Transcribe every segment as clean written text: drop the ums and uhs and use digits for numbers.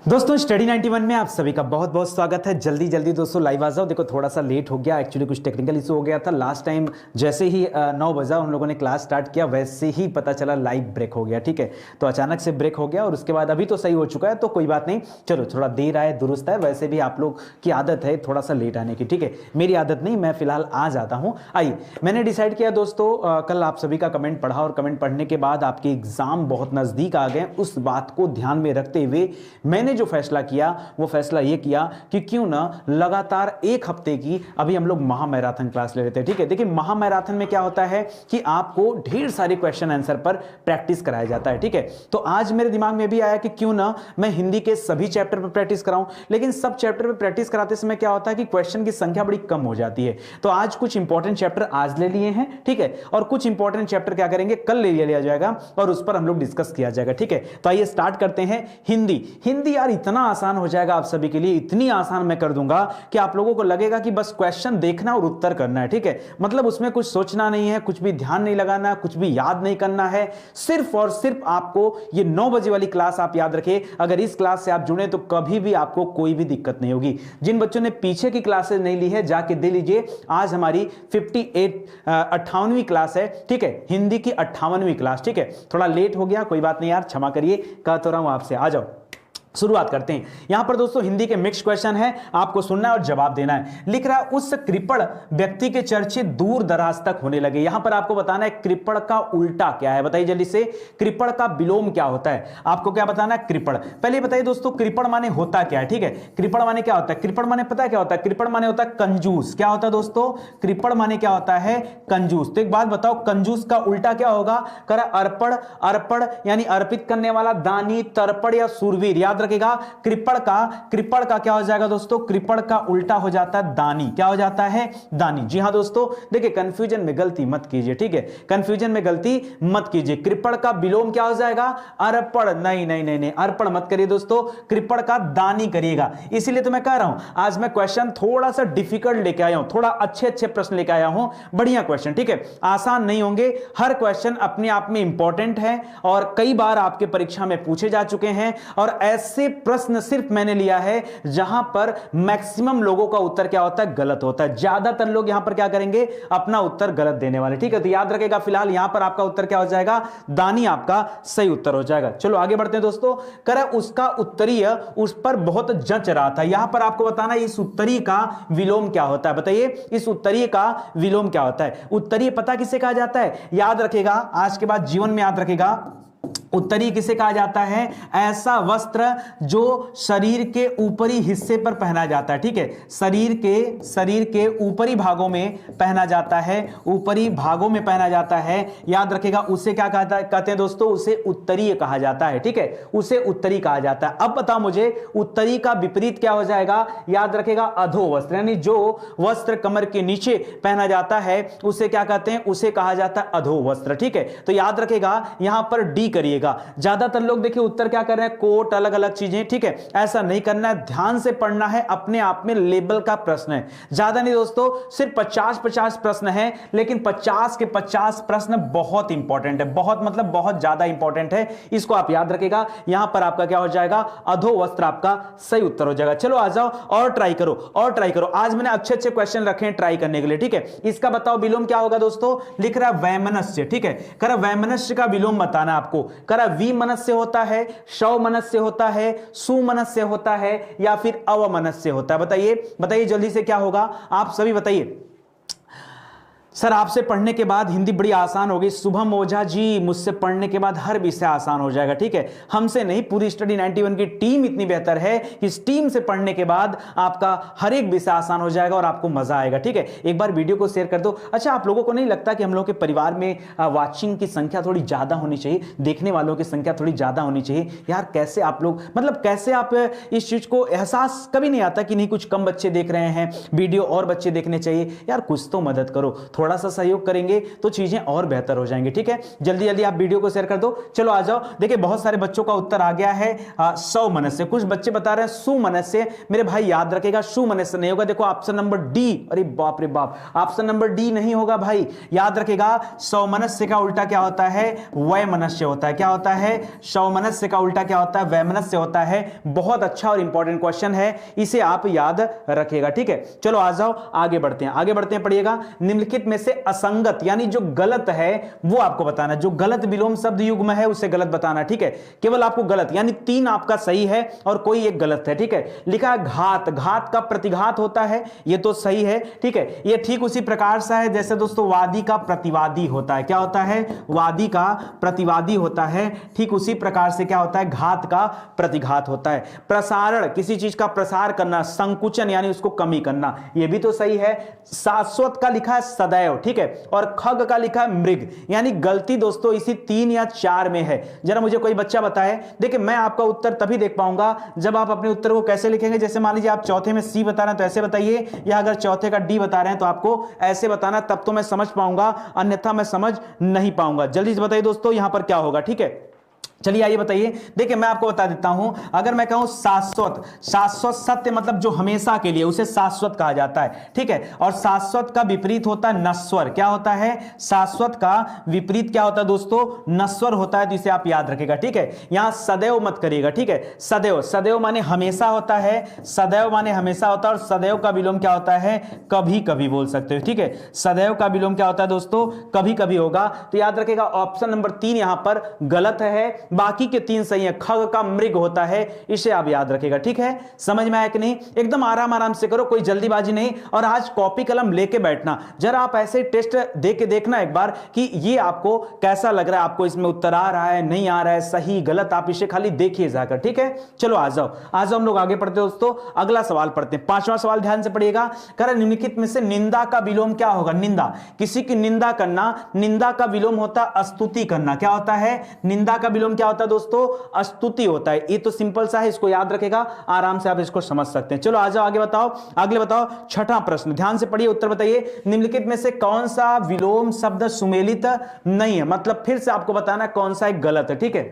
दोस्तों स्टडी 91 में आप सभी का बहुत बहुत स्वागत है। जल्दी जल्दी दोस्तों लाइव आ जाओ। देखो थोड़ा सा लेट हो गया, एक्चुअली कुछ टेक्निकल इशू हो गया था। लास्ट टाइम जैसे ही 9 बजा उन लोगों ने क्लास स्टार्ट किया, वैसे ही पता चला लाइव ब्रेक हो गया। ठीक है, तो अचानक से ब्रेक हो गया और उसके बाद अभी तो सही हो चुका है, तो कोई बात नहीं। चलो थोड़ा देर आए दुरुस्त है, वैसे भी आप लोग की आदत है थोड़ा सा लेट आने की। ठीक है, मेरी आदत नहीं, मैं फिलहाल आ जाता हूँ। आइए, मैंने डिसाइड किया दोस्तों, कल आप सभी का कमेंट पढ़ा और कमेंट पढ़ने के बाद आपके एग्जाम बहुत नजदीक आ गए। उस बात को ध्यान में रखते हुए मैंने जो फैसला किया वो फैसला ये किया कि क्यों ना लगातार एक हफ्ते की अभी हम लोग महामैराथन क्लास ले लेते हैं। ठीक है, देखिए महामैराथन में क्या होता है कि आपको ढेर सारे क्वेश्चन आंसर पर प्रैक्टिस कराया जाता है। ठीक है, तो आज मेरे दिमाग में भी आया कि क्यों ना मैं हिंदी के सभी चैप्टर पर प्रैक्टिस कराऊं। लेकिन सब चैप्टर पर प्रैक्टिस कराते समय क्या होता है कि क्वेश्चन की संख्या बड़ी कम हो जाती है। तो आज कुछ इंपॉर्टेंट चैप्टर आज ले लिए हैं, ठीक है, और कुछ इंपॉर्टेंट चैप्टर क्या करेंगे कल ले लिया जाएगा और उस पर हम लोग डिस्कस किया जाएगा। ठीक है, तो आइए स्टार्ट करते हैं। हिंदी यार इतना आसान हो जाएगा आप सभी के लिए, इतनी आसान मैं कर दूंगा कि आप लोगों को लगेगा कि बस क्वेश्चन देखना और उत्तर करना है। ठीक है, मतलब उसमें कुछ सोचना नहीं है, कुछ भी ध्यान नहीं लगाना, कुछ भी याद नहीं करना है। सिर्फ और सिर्फ आपको ये 9 बजे वाली क्लास आप याद रखें। अगर इस क्लास से आप जुड़े तो कभी भी आपको कोई भी दिक्कत नहीं होगी। जिन बच्चों ने पीछे की क्लासेस नहीं ली है जाके दे लीजिए। आज हमारी 58वीं क्लास है। ठीक है, हिंदी की 58वीं क्लास। ठीक है, थोड़ा लेट हो गया, कोई बात नहीं यार, क्षमा करिए, कह तो रहा हूं आपसे। आ जाओ, शुरुआत करते हैं। यहां पर दोस्तों हिंदी के मिक्स क्वेश्चन है, आपको सुनना है और जवाब देना है। लिख रहा है उस कृपण व्यक्ति के चर्चे दूर दराज तक होने लगे। यहां पर आपको बताना है कृपण का उल्टा क्या है, बताइए जल्दी से। कृपण का विलोम क्या होता है, आपको क्या बताना है। कृपण, पहले बताइए दोस्तों कृपण माने होता क्या है। ठीक है, कृपण माने क्या होता है। कृपण माने पता है क्या होता है। कृपण माने होता है कंजूस। क्या होता है दोस्तों, कृपण माने क्या होता है, कंजूस। तो एक बात बताओ, कंजूस का उल्टा क्या होगा। करा अर्पण, अर्पण यानी अर्पित करने वाला, दानी, तर्पण या सूरवीर। याद रखेगा, कृपण का क्या हो जाएगा दोस्तों, कृपण का उल्टा हो जाता है दानी। क्या हो जाता है, दानी। जी हां दोस्तों, देखिए कंफ्यूजन में गलती मत कीजिए। ठीक है, कंफ्यूजन में गलती मत कीजिए। कृपण का विलोम क्या हो जाएगा, अर्पण। नहीं नहीं नहीं नहीं, अर्पण मत करिए दोस्तों, कृपण का दानी करिएगा। इसीलिए तो मैं कह रहा हूं आज मैं क्वेश्चन थोड़ा सा डिफिकल्ट लेके आया हूं, थोड़ा अच्छे अच्छे प्रश्न लेके आया हूं, बढ़िया क्वेश्चन। ठीक है, आसान नहीं होंगे, हर क्वेश्चन अपने आप में इंपॉर्टेंट है और कई बार आपके परीक्षा में पूछे जा चुके हैं। और ऐसे प्रश्न सिर्फ मैंने लिया है जहां पर मैक्सिमम लोगों का उत्तर क्या होता है, गलत होता है। ज्यादातर लोग यहां पर क्या करेंगे, अपना उत्तर गलत देने वाले। ठीक है, तो याद रखेगा फिलहाल यहां पर आपका उत्तर क्या हो जाएगा, दानी आपका सही उत्तर हो जाएगा। चलो आगे बढ़ते हैं दोस्तों। करे उसका उत्तरीय उस पर बहुत जच रहा था। यहां पर आपको बताना है इस उत्तरीय का विलोम क्या होता है। बताइए इस उत्तरीय का विलोम क्या होता है। उत्तरीय पता किसे कहा जाता है, याद रखेगा, आज के बाद जीवन में याद रखेगा। उत्तरीय किसे कहा जाता है, ऐसा वस्त्र जो शरीर के ऊपरी हिस्से पर पहना जाता है। ठीक है, शरीर के ऊपरी भागों में पहना जाता है, ऊपरी भागों में पहना जाता है। याद रखेगा, उसे क्या कहते हैं दोस्तों, उसे उत्तरीय कहा जाता है। ठीक है, उसे उत्तरीय कहा जाता है। अब बताओ मुझे उत्तरीय का विपरीत क्या हो जाएगा। याद रखेगा, अधो वस्त्र, यानी जो वस्त्र कमर के नीचे पहना जाता है उसे क्या कहते हैं, उसे कहा जाता है अधो वस्त्र। ठीक है, तो याद रखेगा यहां पर डी करिए। ज्यादातर लोग देखिए उत्तर क्या कर रहे हैं, कोट, अलग अलग चीजें। ठीक है, ऐसा नहीं करना है, ध्यान से पढ़ना है, अपने आप में लेवल का प्रश्न है, ज्यादा नहीं दोस्तों, सिर्फ 50-50 प्रश्न है। लेकिन 50 के 50 प्रश्न बहुत इंपॉर्टेंट है, बहुत मतलब बहुत ज्यादा इंपॉर्टेंट है। इसको आप याद रखेगा। यहां पर आपका क्या हो जाएगा, अधो वस्त्र आपका सही उत्तर हो जाएगा। चलो आ जाओ और ट्राई करो, और ट्राई करो। आज मैंने अच्छे अच्छे क्वेश्चन रखे हैं ट्राई करने के लिए। ठीक है, इसका बताओ विलोम क्या होगा दोस्तों। लिख रहा है वैमनस्य। ठीक है, कर वैमनस्य का विलोम बताना आपको। करा विमनस्य होता है, शवमनस्य होता है, सुमनस्य होता है या फिर अवमनस्य होता है। बताइए बताइए जल्दी से क्या होगा, आप सभी बताइए। सर आपसे पढ़ने के बाद हिंदी बड़ी आसान हो गई। शुभम ओझा जी, मुझसे पढ़ने के बाद हर विषय आसान हो जाएगा। ठीक है, हमसे नहीं, पूरी स्टडी 91 की टीम इतनी बेहतर है कि इस टीम से पढ़ने के बाद आपका हर एक विषय आसान हो जाएगा और आपको मजा आएगा। ठीक है, एक बार वीडियो को शेयर कर दो। अच्छा, आप लोगों को नहीं लगता कि हम लोगों के परिवार में वाचिंग की संख्या थोड़ी ज्यादा होनी चाहिए, देखने वालों की संख्या थोड़ी ज्यादा होनी चाहिए। यार कैसे आप लोग, मतलब कैसे आप इस चीज को एहसास कभी नहीं आता कि नहीं कुछ कम बच्चे देख रहे हैं वीडियो और बच्चे देखने चाहिए। यार कुछ तो मदद करो, थोड़ा सा सहयोग करेंगे तो चीजें और बेहतर हो जाएंगी। ठीक है, जल्दी जल्दी आप वीडियो को शेयर कर दो। चलो आ जाओ, देखिए बहुत सारे बच्चों का उत्तर आ गया है 100 मनुष्य। कुछ बच्चे बता रहे हैं सु मनुष्य। मेरे भाई याद रखेगा सु मनुष्य नहीं होगा। देखो ऑप्शन नंबर डी, अरे बाप रे बाप, ऑप्शन नंबर डी नहीं होगा भाई। याद रखेगा 100 मनुष्य का उल्टा क्या होता है? वय मनुष्य होता है। क्या होता है? 100 मनुष्य का उल्टा क्या होता है? वय मनुष्य होता है। बहुत अच्छा और इंपॉर्टेंट क्वेश्चन है, इसे आप याद रखेगा। ठीक है, चलो आ जाओ आगे बढ़ते हैं, आगे बढ़ते हैं। पढ़िएगा, निम्नलिखित में से असंगत यानी जो गलत है वो आपको बताना। जो गलत विलोम शब्द युग्म है उसे गलत बताना। ठीक है, केवल आपको गलत, यानी 3 आपका सही है और कोई एक गलत है। ठीक है, लिखा है घात, घात का प्रतिघात होता है, ये तो सही है। ठीक है, ये ठीक उसी प्रकार से है जैसे दोस्तों वादी का प्रतिवादी होता है। क्या होता है? वादी का प्रतिवादी होता है। ठीक उसी प्रकार से क्या होता है? घात का प्रतिघात होता है। प्रसारण, किसी चीज का प्रसार करना, संकुचन यानी उसको कमी करना, ये भी तो सही है। शाश्वत का लिखा है सदैव। ठीक है, और खग का लिखा है मृग, यानी गलती दोस्तों इसी 3 या 4 में है। जरा मुझे कोई बच्चा बताए। देखिए मैं आपका उत्तर तभी देख पाऊंगा जब आप अपने उत्तर को कैसे लिखेंगे। जैसे मान लीजिए आप चौथे में सी बता रहे हैं तो ऐसे बताइए, या अगर चौथे का डी बता रहे हैं तो आपको ऐसे बताना, तब तो मैं समझ पाऊंगा, अन्यथा मैं समझ नहीं पाऊंगा। जल्दी से बताइए दोस्तों यहां पर क्या होगा। ठीक है, चलिए आइए बताइए। देखिए मैं आपको बता देता हूं, अगर मैं कहूं शाश्वत, शाश्वत सत्य मतलब जो हमेशा के लिए, उसे शाश्वत कहा जाता है। ठीक है, और शाश्वत का विपरीत होता है नश्वर। क्या होता है? शाश्वत का विपरीत क्या होता है दोस्तों? नश्वर होता है। तो इसे आप याद रखिएगा। ठीक है, यहां सदैव मत करिएगा। ठीक है, सदैव, सदैव माने हमेशा होता है, सदैव माने हमेशा होता है, और सदैव का विलोम क्या होता है? कभी कभी बोल सकते हो। ठीक है, सदैव का विलोम क्या होता है दोस्तों? कभी कभी होगा। तो याद रखिएगा ऑप्शन नंबर 3 यहां पर गलत है, बाकी के 3 सही है। खग का मृग होता है, इसे आप याद रखेगा। ठीक है, समझ में आया कि नहीं? एकदम आराम आराम से करो, कोई जल्दीबाजी नहीं। और आज कॉपी कलम लेके बैठना, जरा आप ऐसे टेस्ट दे के देखना एक बार कि ये आपको कैसा लग रहा है, आपको इसमें उत्तर आ रहा है नहीं आ रहा है, सही गलत, आप इसे खाली देखिए जाकर। ठीक है, चलो आ जाओ हम लोग आगे पढ़ते हैं दोस्तों। अगला सवाल पढ़ते हैं, 5वां सवाल, ध्यान से पढ़िएगा। कह निम्नलिखित में से निंदा का विलोम क्या होगा? निंदा, किसी की निंदा करना, निंदा का विलोम होता है स्तुति करना। क्या होता है? निंदा का विलोम क्या होता है दोस्तों? स्तुति होता है। ये तो सिंपल सा है, इसको याद रखेगा, आराम से आप इसको समझ सकते हैं। चलो आ जाओ आगे बताओ, अगले बताओ। 6वां प्रश्न, ध्यान से पढ़िए, उत्तर बताइए। निम्नलिखित में से कौन सा विलोम शब्द सुमेलित नहीं है? मतलब फिर से आपको बताना कौन सा एक गलत है। ठीक है,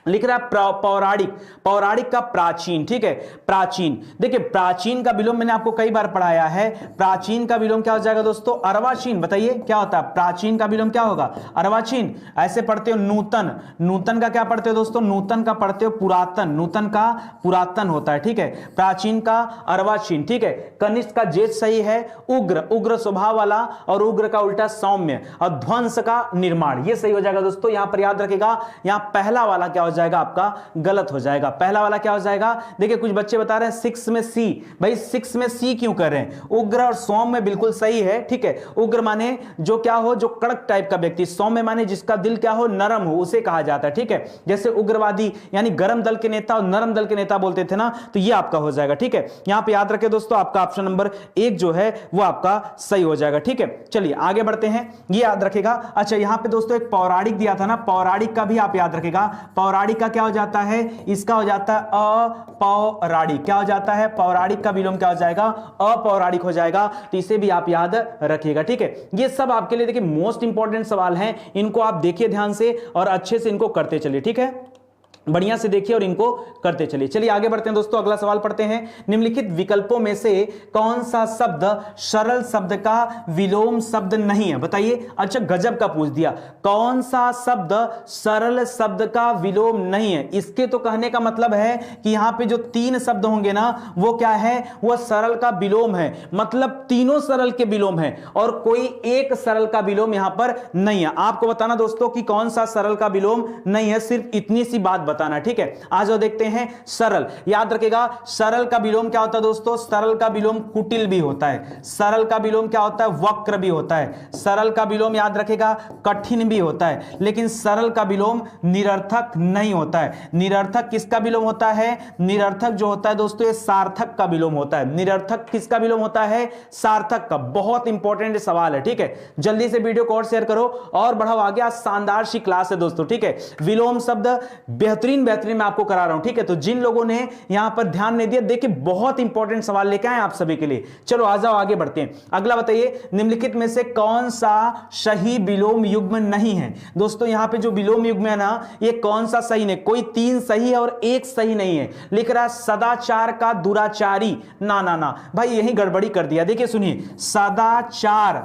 लिख रहा है पौराणिक, पौराणिक का प्राचीन। ठीक है, प्राचीन, देखिए प्राचीन का विलोम मैंने आपको कई बार पढ़ाया है। प्राचीन का विलोम क्या हो जाएगा दोस्तों? अर्वाचीन। बताइए क्या होता है? प्राचीन का विलोम क्या होगा? अर्वाचीन। ऐसे पढ़ते हो नूतन, नूतन का क्या पढ़ते हो दोस्तों? नूतन का पढ़ते हो पुरातन, नूतन का पुरातन होता है। ठीक है, प्राचीन का अर्वाचीन। ठीक है, कनिष्ठ का जेठ सही है। उग्र, उग्र स्वभाव वाला, और उग्र का उल्टा सौम्य, और ध्वंस का निर्माण, ये सही हो जाएगा दोस्तों। यहां पर याद रखेगा, यहां पहला वाला क्या हो जाएगा आपका? गलत हो जाएगा। पहला वाला क्या हो जाएगा? देखिए कुछ बच्चे बता रहे हैं 6 में सी। भाई 6 में सी क्यों कर रहे हैं? उग्र और सौम्य बिल्कुल सही है। ठीक है, उग्र माने जो क्या हो, जो कड़क टाइप का व्यक्ति, सौम्य माने जिसका दिल क्या हो, नरम हो, उसे कहा जाता है। ठीक है, जैसे उग्रवादी यानी गरम दल के नेता और नरम दल के नेता बोलते थे ना, तो ये आपका हो जाएगा। ठीक है, यहां पे याद रखें दोस्तों, आपका ऑप्शन नंबर 1 जो है वो आपका सही हो जाएगा। ठीक है, चलिए आगे बढ़ते हैं, ये याद रखेगा। अच्छा यहां पे दोस्तों एक पौराणिक दिया था ना, पौराणिक का भी आप याद रखेगा। पौराणिक का क्या हो जाता है? इसका हो जाता है अपौराणिक। क्या हो जाता है? पौराणिक का विलोम क्या हो जाएगा? अपौराणिक हो जाएगा। तो इसे भी आप याद रखिएगा। ठीक है, ये सब आपके लिए देखिए मोस्ट इंपॉर्टेंट सवाल हैं, इनको आप देखिए ध्यान से और अच्छे से इनको करते चलिए। ठीक है, बढ़िया से देखिए और इनको करते चलिए। चलिए आगे बढ़ते हैं दोस्तों, अगला सवाल पढ़ते हैं। निम्नलिखित विकल्पों में से कौन सा शब्द सरल शब्द का विलोम शब्द नहीं है? बताइए। अच्छा गजब का पूछ दिया, कौन सा शब्द सरल शब्द का विलोम नहीं है? इसके तो कहने का मतलब है कि यहां पे जो 3 शब्द होंगे ना, वो क्या है? वो सरल का विलोम है, मतलब तीनों सरल के विलोम है और कोई एक सरल का विलोम यहां पर नहीं है। आपको बताना दोस्तों कि कौन सा सरल का विलोम नहीं है, सिर्फ इतनी सी बात बताना। ठीक है, आज जो देखते हैं सरल, याद रखेगा सरल का विलोम क्या होता है दोस्तों? सरल का विलोम कुटिल भी होता है, सरल का विलोम क्या होता है? वक्र भी होता है, सरल का विलोम याद रखेगा कठिन भी होता है, लेकिन सरल का विलोम निरर्थक नहीं होता है। निरर्थक किसका विलोम होता है? निरर्थक जो होता है दोस्तों, ये सार्थक का विलोम होता है। निरर्थक किसका विलोम होता है? सार्थक का। बहुत इंपॉर्टेंट सवाल है। ठीक है, जल्दी से वीडियो को और शेयर करो और बढ़ाओ आगे। आज शानदार सी क्लास है दोस्तों। ठीक है, विलोम शब्द बेहतरीन बेहतरीन बेहतरीन मैं आपको करा रहा हूं, ठीक है। तो जिन लोगों ने यहां पर ध्यान नहीं दिया, देखिए बहुत इंपॉर्टेंट सवाल लेके आए आप सभी के लिए। चलो आ जाओ आगे बढ़ते हैं। अगला बताइए, निम्नलिखित में से कौन सा सही विलोम युग्म नहीं है। दोस्तों यहां पे जो विलोम युग्म है ना, ये कौन सा सही नहीं, कोई 3 सही है और 1 सही नहीं है। लिख रहा सदाचार का दुराचारी, ना ना ना भाई, यही गड़बड़ी कर दिया। देखिए सुनिए, सदाचार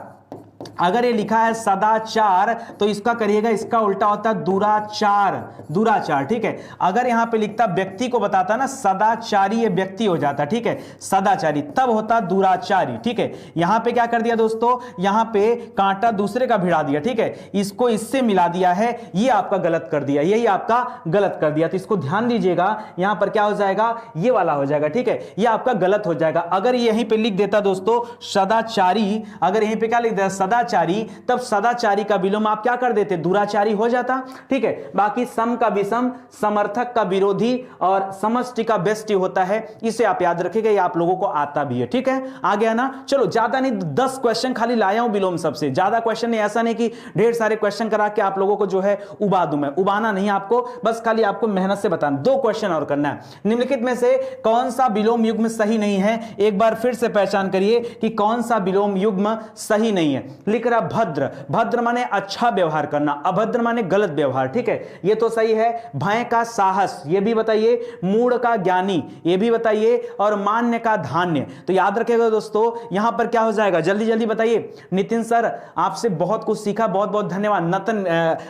अगर ये लिखा है सदाचार तो इसका करिएगा, इसका उल्टा होता है दुराचार, दुराचार, ठीक है। अगर यहां पे लिखता व्यक्ति को बताता ना सदाचारी, ये व्यक्ति हो जाता, ठीक है, सदाचारी, तब होता दुराचारी, ठीक है। यहां पे क्या कर दिया दोस्तों, यहां पे कांटा दूसरे का भिड़ा दिया, ठीक है, इसको इससे मिला दिया है, ये आपका गलत कर दिया, यही आपका गलत कर दिया। तो इसको ध्यान दीजिएगा, यहां पर क्या हो जाएगा, ये वाला हो जाएगा, ठीक है, ये आपका गलत हो जाएगा। अगर यहीं पे लिख देता दोस्तों सदाचारी, अगर यहीं पे क्या लिख देता सदाचारी, तब सदाचारी का विलोम आप क्या कर देते, दुराचारी हो जाता, ठीक है। बाकी सम का विषम, समर्थक का विरोधी और समष्टि का बेष्टि होता है, इसे आप याद रखिएगा, ये आप लोगों को आता भी है, ठीक है। आ गया ना। चलो ज्यादा नहीं, 10 क्वेश्चन खाली लाया हूं विलोम सबसे, ज्यादा क्वेश्चन नहीं, ऐसा नहीं कि ढेर सारे क्वेश्चन करा के आप लोगों को जो है उबा दूं मैं, उबाना नहीं आपको, बस खाली आपको मेहनत से बताना। 2 क्वेश्चन और करना है। निम्नलिखित में से कौन सा विलोम युग्म सही नहीं है, एक बार फिर से पहचान करिए कि कौन सा विलोम युग्म सही नहीं है। लिख रहा भद्र, भद्र माने अच्छा व्यवहार करना, अभद्र माने गलत व्यवहार, ठीक है, ये तो सही है। भय का साहस, ये भी बताइए। मूढ़ का ज्ञानी, ये भी बताइए। और मान्य का धान्य, तो याद रखिएगा दोस्तों, यहां पर क्या हो जाएगा, जल्दी जल्दी बताइए। नितिन सर आपसे बहुत कुछ सीखा, बहुत बहुत धन्यवाद।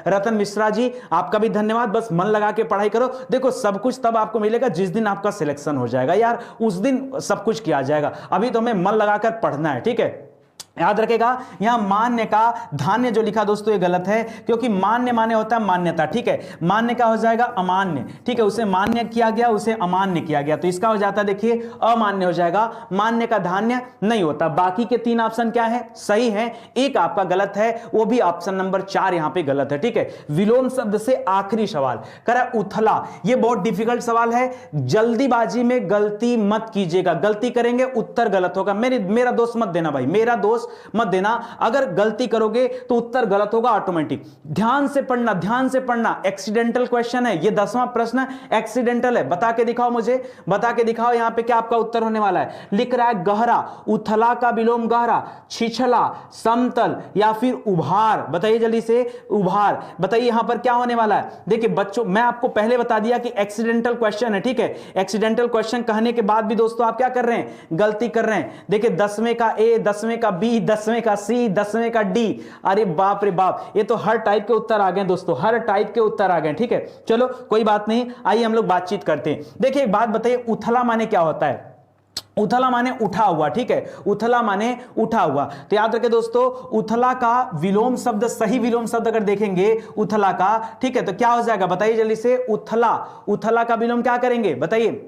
रतन मिश्रा जी आपका भी धन्यवाद। बस मन लगा के पढ़ाई करो, देखो सब कुछ तब आपको मिलेगा जिस दिन आपका सिलेक्शन हो जाएगा यार, उस दिन सब कुछ किया जाएगा, अभी तो हमें मन लगाकर पढ़ना है, ठीक है। याद रखेगा, यहां मान्य का धान्य जो लिखा दोस्तों ये गलत है, क्योंकि मान्य माने होता है मान्यता, ठीक है। मान्य का हो जाएगा अमान्य, ठीक है, उसे मान्य किया गया, उसे अमान्य किया गया, तो इसका हो जाता है देखिए अमान्य हो जाएगा। मान्य का धान्य नहीं होता। बाकी के 3 ऑप्शन क्या है, सही है, एक आपका गलत है, वो भी ऑप्शन नंबर 4 यहां पे गलत है, ठीक है। विलोम शब्द से आखिरी सवाल करा उथला, ये बहुत डिफिकल्ट सवाल है, जल्दीबाजी में गलती मत कीजिएगा, गलती करेंगे उत्तर गलत होगा। मेरा दोस्त मत देना भाई, मेरा दोस्त मत देना, अगर गलती करोगे तो उत्तर गलत होगा ऑटोमेटिक। ध्यान से पढ़ना, ध्यान से पढ़ना, एक्सीडेंटल क्वेश्चन है ये, 10वां प्रश्न एक्सीडेंटल है। बता के दिखाओ मुझे, बता के दिखाओ यहां पे क्या आपका उत्तर होने वाला है। लिख रहा है गहरा, उथला का विलोम गहरा, छिछला, समतल या फिर उभार, बताइए जल्दी से, उभार। बताइए यहां पर क्या होने वाला है। देखिए बच्चों, मैं आपको पहले बता दिया कि एक्सीडेंटल क्वेश्चन है, ठीक है। एक्सीडेंटल क्वेश्चन कहने के बाद भी दोस्तों आप क्या कर रहे हैं, गलती कर रहे हैं। देखिए 10वें का ए, 10वें का बी, 10वें का सी, 10वें का डी, अरे बाप रे बाप, ये तो हर टाइप के उत्तर आ गए दोस्तों, हर टाइप के उत्तर आ गए, ठीक है। चलो कोई बात नहीं, आइए हम लोग बातचीत करते हैं। देखिए एक बात बताइए, उथला माने क्या होता है। उथला माने उठा हुआ, ठीक है, उथला माने उठा हुआ। तो याद रखें दोस्तों, उथला का विलोम शब्द, सही विलोम शब्द अगर देखेंगे उथला का, ठीक है, तो क्या हो जाएगा बताइए जल्दी से। उथला, उथला का विलोम क्या करेंगे बताइए,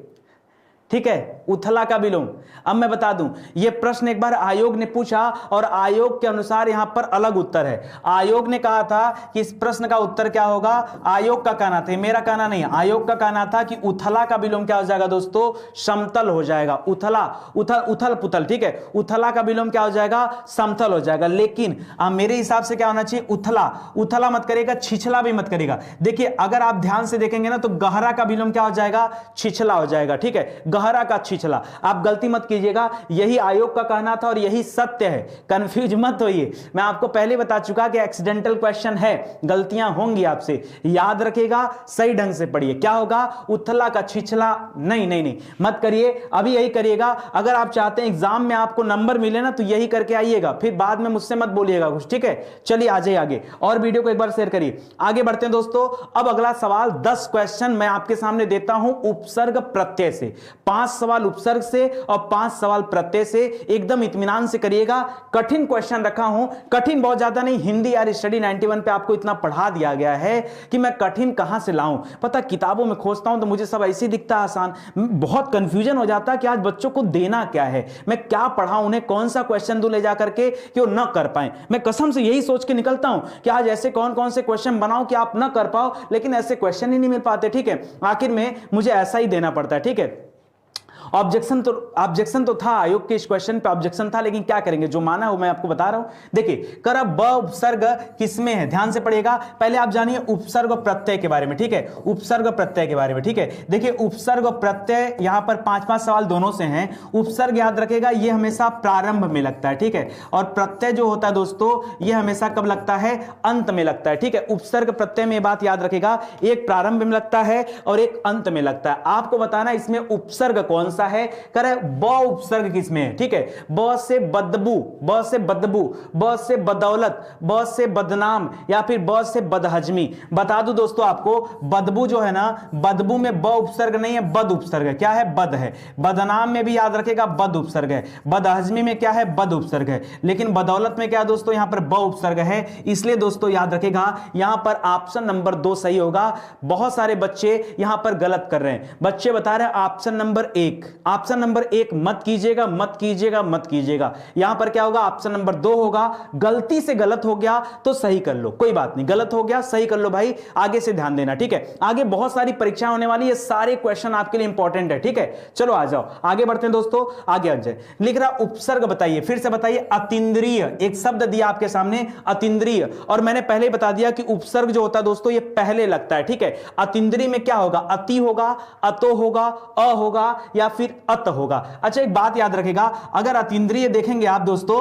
ठीक है, उथला का विलोम। अब मैं बता दूं, यह प्रश्न एक बार आयोग ने पूछा और आयोग के अनुसार यहां पर अलग उत्तर है। आयोग ने कहा था कि इस प्रश्न का उत्तर क्या होगा, आयोग का कहना था, मेरा कहना नहीं, आयोग का कहना था कि उथला का विलोम क्या हो जाएगा दोस्तों, समतल हो जाएगा। उथला, उथल पुथल, ठीक है, उथला का विलोम क्या हो जाएगा, समतल हो जाएगा। लेकिन मेरे हिसाब से क्या होना चाहिए, उथला, उथला मत करेगा, छिछला भी मत करेगा। देखिए अगर आप ध्यान से देखेंगे ना, तो गहरा का विलोम क्या हो जाएगा, छिछला हो जाएगा, ठीक है, गहरा का छिछला। आप गलती मत कीजिएगा, यही आयोग का कहना था और यही सत्य है, कंफ्यूज मत होइए। मैं आपको पहले बता चुका कि एक्सीडेंटल क्वेश्चन है, गलतियां होंगी आपसे, याद रखिएगा, सही ढंग से पढ़िए। क्या होगा, उथला का छिछला, नहीं नहीं नहीं मत करिए, अभी यही करिएगा। अगर आप चाहते हैं एग्जाम में आपको नंबर मिले ना, तो यही करके आइएगा, फिर बाद में मुझसे मत बोलिएगा कुछ, ठीक है। चलिए आ जाइए आगे, और वीडियो को एक बार शेयर करिए। आगे बढ़ते हैं दोस्तों। अब अगला सवाल, 10 क्वेश्चन मैं आपके सामने देता हूं उपसर्ग प्रत्यय से, 5 सवाल उपसर्ग से और 5 सवाल प्रत्यय से। एकदम इत्मीनान से करिएगा, कठिन क्वेश्चन रखा हूं, कठिन बहुत ज्यादा नहीं। हिंदी यार स्टडी 91 पे आपको इतना पढ़ा दिया गया है कि मैं कठिन कहां से लाऊं। पता, किताबों में खोजता हूं तो मुझे सब ऐसे दिखता है आसान, बहुत कंफ्यूजन हो जाता है कि आज बच्चों को देना क्या है, मैं क्या पढ़ाऊं, उन्हें कौन सा क्वेश्चन दूं ले जाकर के कि वो न कर पाए। मैं कसम से यही सोच के निकलता हूं कि आज ऐसे कौन कौन से क्वेश्चन बनाओ कि आप न कर पाओ, लेकिन ऐसे क्वेश्चन ही नहीं मिल पाते, ठीक है। आखिर में मुझे ऐसा ही देना पड़ता है, ठीक है। ऑब्जेक्शन तो था, आयोग के इस क्वेश्चन पे ऑब्जेक्शन था, लेकिन क्या करेंगे, जो माना वो मैं आपको बता रहा हूं। देखिए कर ब उपसर्ग किसमें है, ध्यान से पढ़िएगा। पहले आप जानिए उपसर्ग प्रत्यय के बारे में, ठीक है, उपसर्ग प्रत्यय के बारे में, ठीक है। देखिए उपसर्ग प्रत्यय यहां पर 5-5 सवाल दोनों से हैं। उपसर्ग याद रखेगा ये हमेशा प्रारंभ में लगता है, ठीक है, और प्रत्यय जो होता है दोस्तों ये हमेशा कब लगता है, अंत में लगता है, ठीक है। उपसर्ग प्रत्यय में बात याद रखेगा, एक प्रारंभ में लगता है और एक अंत में लगता है। आपको बताना इसमें उपसर्ग कौन सा है, करे ब उपसर्ग किसमें है, ठीक है। ब से बदबू, ब से बदबू, ब से बदौलत, ब से बदनाम, या फिर ब से बदहजमी। बता दूं दोस्तों आपको, बदबू जो है ना, बदबू में ब उपसर्ग नहीं है, बद उपसर्ग है। क्या है, बद है। बदनाम में भी याद रखेगा बद उपसर्ग है। बदहजमी में क्या है, बद उपसर्ग है। लेकिन बदौलत में क्या दोस्तों, यहां पर ब उपसर्ग है। इसलिए दोस्तों याद रखेगा यहां पर ऑप्शन नंबर 2 सही होगा। बहुत सारे बच्चे यहां पर गलत कर रहे हैं। बच्चे बता रहे हैं ऑप्शन नंबर 1, ऑप्शन नंबर 1 मत कीजिएगा, मत कीजिएगा, मत कीजिएगा। यहां पर क्या होगा, ऑप्शन नंबर 2 होगा। गलती से गलत हो गया तो सही कर लो, कोई बात नहीं, गलत हो गया सही कर लो भाई, आगे से ध्यान देना, ठीक है। आगे बहुत सारी परीक्षाएं होने वाली है, सारे क्वेश्चन आपके लिए इंपॉर्टेंट है, ठीक है। चलो आ जाओ, आगे बढ़ते हैं दोस्तों, आगे आ जाए। लिख रहा उपसर्ग बताइए, फिर से बताइए, अतीन्द्रिय, एक शब्द दिया आपके सामने अतीन्द्रिय, और मैंने पहले ही बता दिया कि उपसर्ग जो होता है दोस्तों ये पहले लगता है, ठीक है। अतीन्द्रिय में क्या होगा, अति होगा, अतो होगा, अ होगा, या फिर अत होगा। अच्छा एक बात याद रखेगा, अगर अतीन्द्रिय देखेंगे आप दोस्तों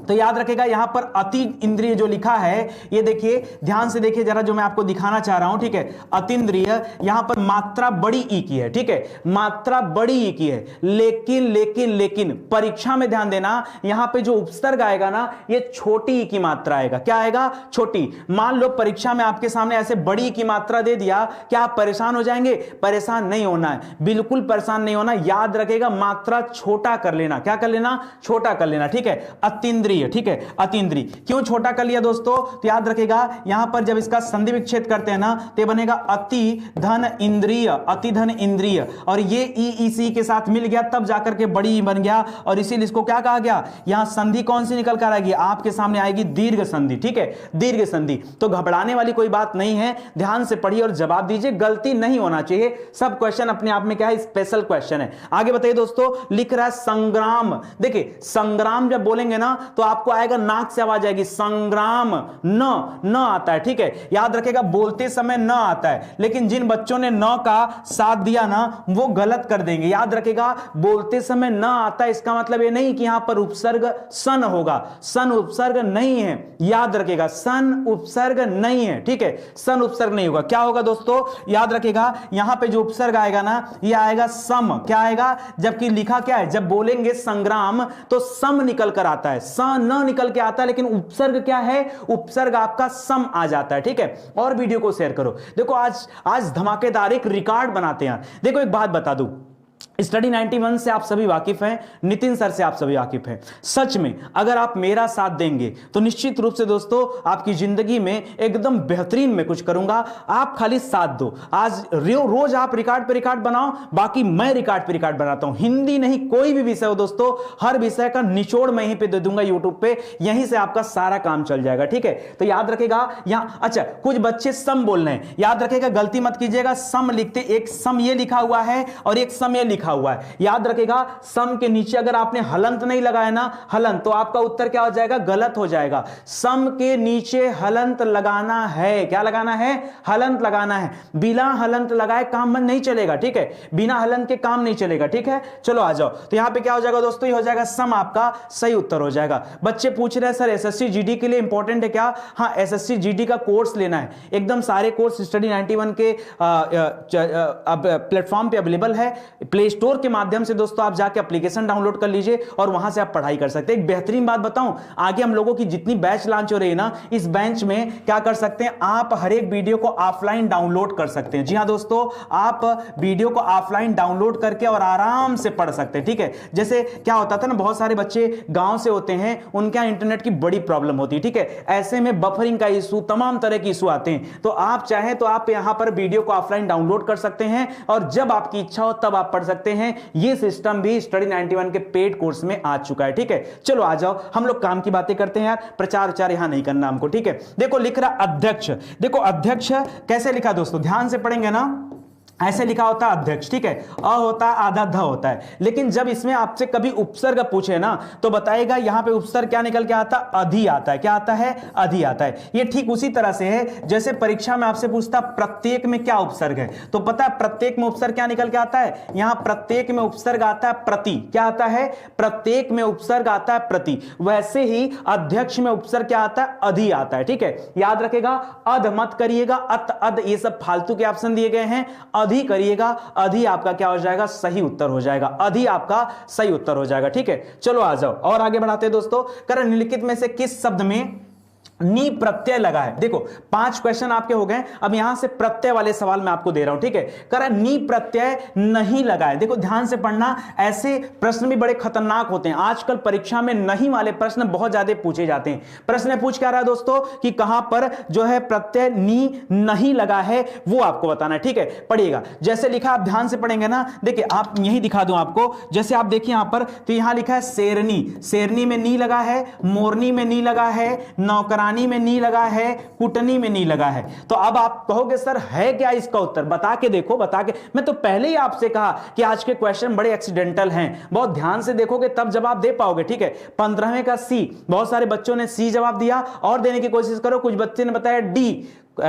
तो याद रखेगा यहां पर अति इंद्रिय जो लिखा है, ये देखिए ध्यान से देखिए जरा, जो मैं आपको दिखाना चाह रहा हूं, ठीक है। अतीन्द्रिय यहां पर मात्रा बड़ी ई की है, ठीक है, मात्रा बड़ी ई की है। लेकिन लेकिन लेकिन परीक्षा में ध्यान देना, यहां पे जो उपसर्ग आएगा ना ये छोटी ई की मात्रा आएगा। क्या आएगा, छोटी। मान लो परीक्षा में आपके सामने ऐसे बड़ी ई की मात्रा दे दिया, क्या आप परेशान हो जाएंगे? परेशान नहीं होना है, बिल्कुल परेशान नहीं होना। याद रखेगा मात्रा छोटा कर लेना, क्या कर लेना, छोटा कर लेना, ठीक है। अतीन्द्रिय, ठीक है, अतीन्द्रिय क्यों छोटा कर लिया दोस्तों, तो याद रखेगा यहां पर जब इसका संधि विच्छेद करते हैं ना तो बनेगा अति धन इंद्रिय, अति धन इंद्रिय, और ये ई सी के साथ मिल गया तब जाकर के बड़ी ई बन गया, और इसीलिए इसको क्या कहा गया, यहां संधि कौन सी निकल कर आएगी, आपके सामने आएगी दीर्घ संधि, ठीक है, दीर्घ संधि। तो घबराने वाली कोई बात नहीं है, ध्यान से पढ़िए और जवाब दीजिए, गलती नहीं होना चाहिए। सब क्वेश्चन अपने आप में क्या है, स्पेशल क्वेश्चन है। आगे बताइए दोस्तों, लिख रहा है संग्राम। देखिए संग्राम जब बोलेंगे ना तो आपको आएगा, नाक से आवाज आएगी, संग्राम, न आता है, ठीक है। याद रखेगा बोलते समय न आता है, लेकिन जिन बच्चों ने न का साथ दिया ना वो गलत कर देंगे। याद रखेगा बोलते समय न आता है, इसका मतलब ये नहीं कि यहां पर उपसर्ग सन होगा, सन उपसर्ग नहीं है। याद रखेगा सन उपसर्ग नहीं है, ठीक है, सन उपसर्ग नहीं होगा। क्या होगा दोस्तों, याद रखेगा यहां पे जो उपसर्ग आएगा ना ये आएगा सम। क्या आएगा, जबकि लिखा क्या है, जब बोलेंगे संग्राम तो सम निकल कर आता है, स न निकल के आता है, लेकिन उपसर्ग क्या है, उपसर्ग आपका सम आ जाता है, ठीक है। और वीडियो को शेयर करो। देखो आज धमाकेदार एक रिकॉर्ड बनाते हैं। देखो एक बात बता दूं, स्टडी 91 से आप सभी वाकिफ हैं, नितिन सर से आप सभी वाकिफ हैं। सच में अगर आप मेरा साथ देंगे तो निश्चित रूप से दोस्तों आपकी जिंदगी में एकदम बेहतरीन मैं कुछ करूंगा। आप खाली साथ दो। आज रोज आप रिकॉर्ड पे रिकॉर्ड बनाओ, बाकी मैं रिकॉर्ड पे रिकॉर्ड बनाता हूं। हिंदी नहीं कोई भी विषय हो दोस्तों, हर विषय का निचोड़ मैं यहीं पे दे दूंगा यूट्यूब पे, यहीं से आपका सारा काम चल जाएगा, ठीक है। तो याद रखेगा यहां, अच्छा कुछ बच्चे सम बोल रहे हैं, याद रखेगा गलती मत कीजिएगा। सम लिखते एक सम ये लिखा हुआ है और एक सम ये लिखा हुआ है। याद रखेगा सम के नीचे अगर आपने हलंत नहीं लगाया ना, हलंत, तो आपका उत्तर क्या हो जाएगा, गलत हो जाएगा। सम के नीचे हलंत लगाना है, क्या लगाना है, हलंत लगाना है। बिना हलंत लगाए काम नहीं चलेगा, ठीक है, बिना हलंत के काम नहीं चलेगा, ठीक है। चलो आ जाओ, तो यहां पे क्या हो जाएगा दोस्तों, ये हो जाएगा सम, आपका सही उत्तर हो जाएगा। बच्चे पूछ रहे हैं सर एसएससी जीडी के लिए इंपॉर्टेंट है क्या? हाँ, एसएससी जीडी का कोर्स लेना है, एकदम सारे कोर्स स्टडी 91 के प्लेटफॉर्म पे अवेलेबल है। प्ले स्टोर के माध्यम से दोस्तों आप जाके एप्लीकेशन डाउनलोड कर लीजिए और वहां से आप पढ़ाई कर सकते हैं। एक बेहतरीन बात बताऊं, आगे हम लोगों की जितनी बैच लॉन्च हो रही है ना, इस बेंच में क्या कर सकते हैं, आप हर एक वीडियो को ऑफलाइन डाउनलोड कर सकते हैं। जी हां दोस्तों, आप वीडियो को ऑफलाइन डाउनलोड करके और आराम से पढ़ सकते हैं, ठीक है। जैसे क्या होता था ना, बहुत सारे बच्चे गांव से होते हैं, उनके यहां इंटरनेट की बड़ी प्रॉब्लम होती है, ठीक है। ऐसे में बफरिंग का इशू, तमाम तरह के इशू आते हैं। तो आप चाहें तो आप यहां पर वीडियो को ऑफलाइन डाउनलोड कर सकते हैं और जब आपकी इच्छा हो तब आप पढ़ सकते हैं। ये सिस्टम भी स्टडी 91 के पेड कोर्स में आ चुका है, ठीक है। चलो आ जाओ, हम लोग काम की बातें करते हैं यार, प्रचार उचार यहां नहीं करना हमको, ठीक है। देखो लिख रहा अध्यक्ष, देखो अध्यक्ष कैसे लिखा दोस्तों, ध्यान से पढ़ेंगे ना, ऐसे लिखा होता है अध्यक्ष, ठीक है, अ होता है आधा ध होता है। लेकिन जब इसमें आपसे कभी उपसर्ग पूछे ना तो बताएगा यहां पे उपसर्ग क्या निकल के आता, अधि आता है। क्या आता है, अधि आता है। ये ठीक उसी तरह से है जैसे परीक्षा में आपसे पूछता प्रत्येक में क्या उपसर्ग है, तो पता है प्रत्येक में उपसर्ग क्या निकल के आता है, यहां प्रत्येक में उपसर्ग आता है प्रति। क्या आता है, प्रत्येक में उपसर्ग आता है प्रति। वैसे ही अध्यक्ष में उपसर्ग क्या आता है, अधि आता है, ठीक है। याद रखेगा, अध मत करिएगा, अत अद ये सब फालतू के ऑप्शन दिए गए हैं। अधि करिएगा, अधि आपका क्या हो जाएगा, सही उत्तर हो जाएगा। अधि आपका सही उत्तर हो जाएगा, ठीक है। चलो आ जाओ और आगे बढ़ाते हैं दोस्तों। कर निम्नलिखित में से किस शब्द में नी प्रत्यय लगा है। देखो 5 क्वेश्चन आपके हो गए। अब यहां से प्रत्यय वाले सवाल मैं आपको दे रहा हूं, ठीक है। कह रहा नी प्रत्यय नहीं लगा है। देखो ध्यान से पढ़ना, ऐसे प्रश्न भी बड़े खतरनाक होते हैं। आजकल परीक्षा में नहीं वाले प्रश्न बहुत ज्यादा पूछे जाते हैं। प्रश्न पूछ क्या रहा है दोस्तों कि कहां पर जो है प्रत्यय नी नहीं लगा है, वो आपको बताना है, ठीक है। पढ़िएगा जैसे लिखा, आप ध्यान से पढ़ेंगे ना। देखिए आप यही दिखा दूं आपको, जैसे आप देखिए यहां पर, तो यहां लिखा है शेरनी, शेरनी में नी लगा है, मोरनी में नी लगा है, नौकरानी में नी लगा है, कुटनी में नी लगा है। तो अब आप कहोगे सर है क्या इसका उत्तर, बता के देखो, बता के। मैं तो पहले ही आपसे कहा कि आज के क्वेश्चन बड़े एक्सीडेंटल हैं, बहुत ध्यान से देखोगे तब जवाब दे पाओगे, ठीक है। 15वें का सी, बहुत सारे बच्चों ने सी जवाब दिया, और देने की कोशिश करो। कुछ बच्चे ने बताया डी,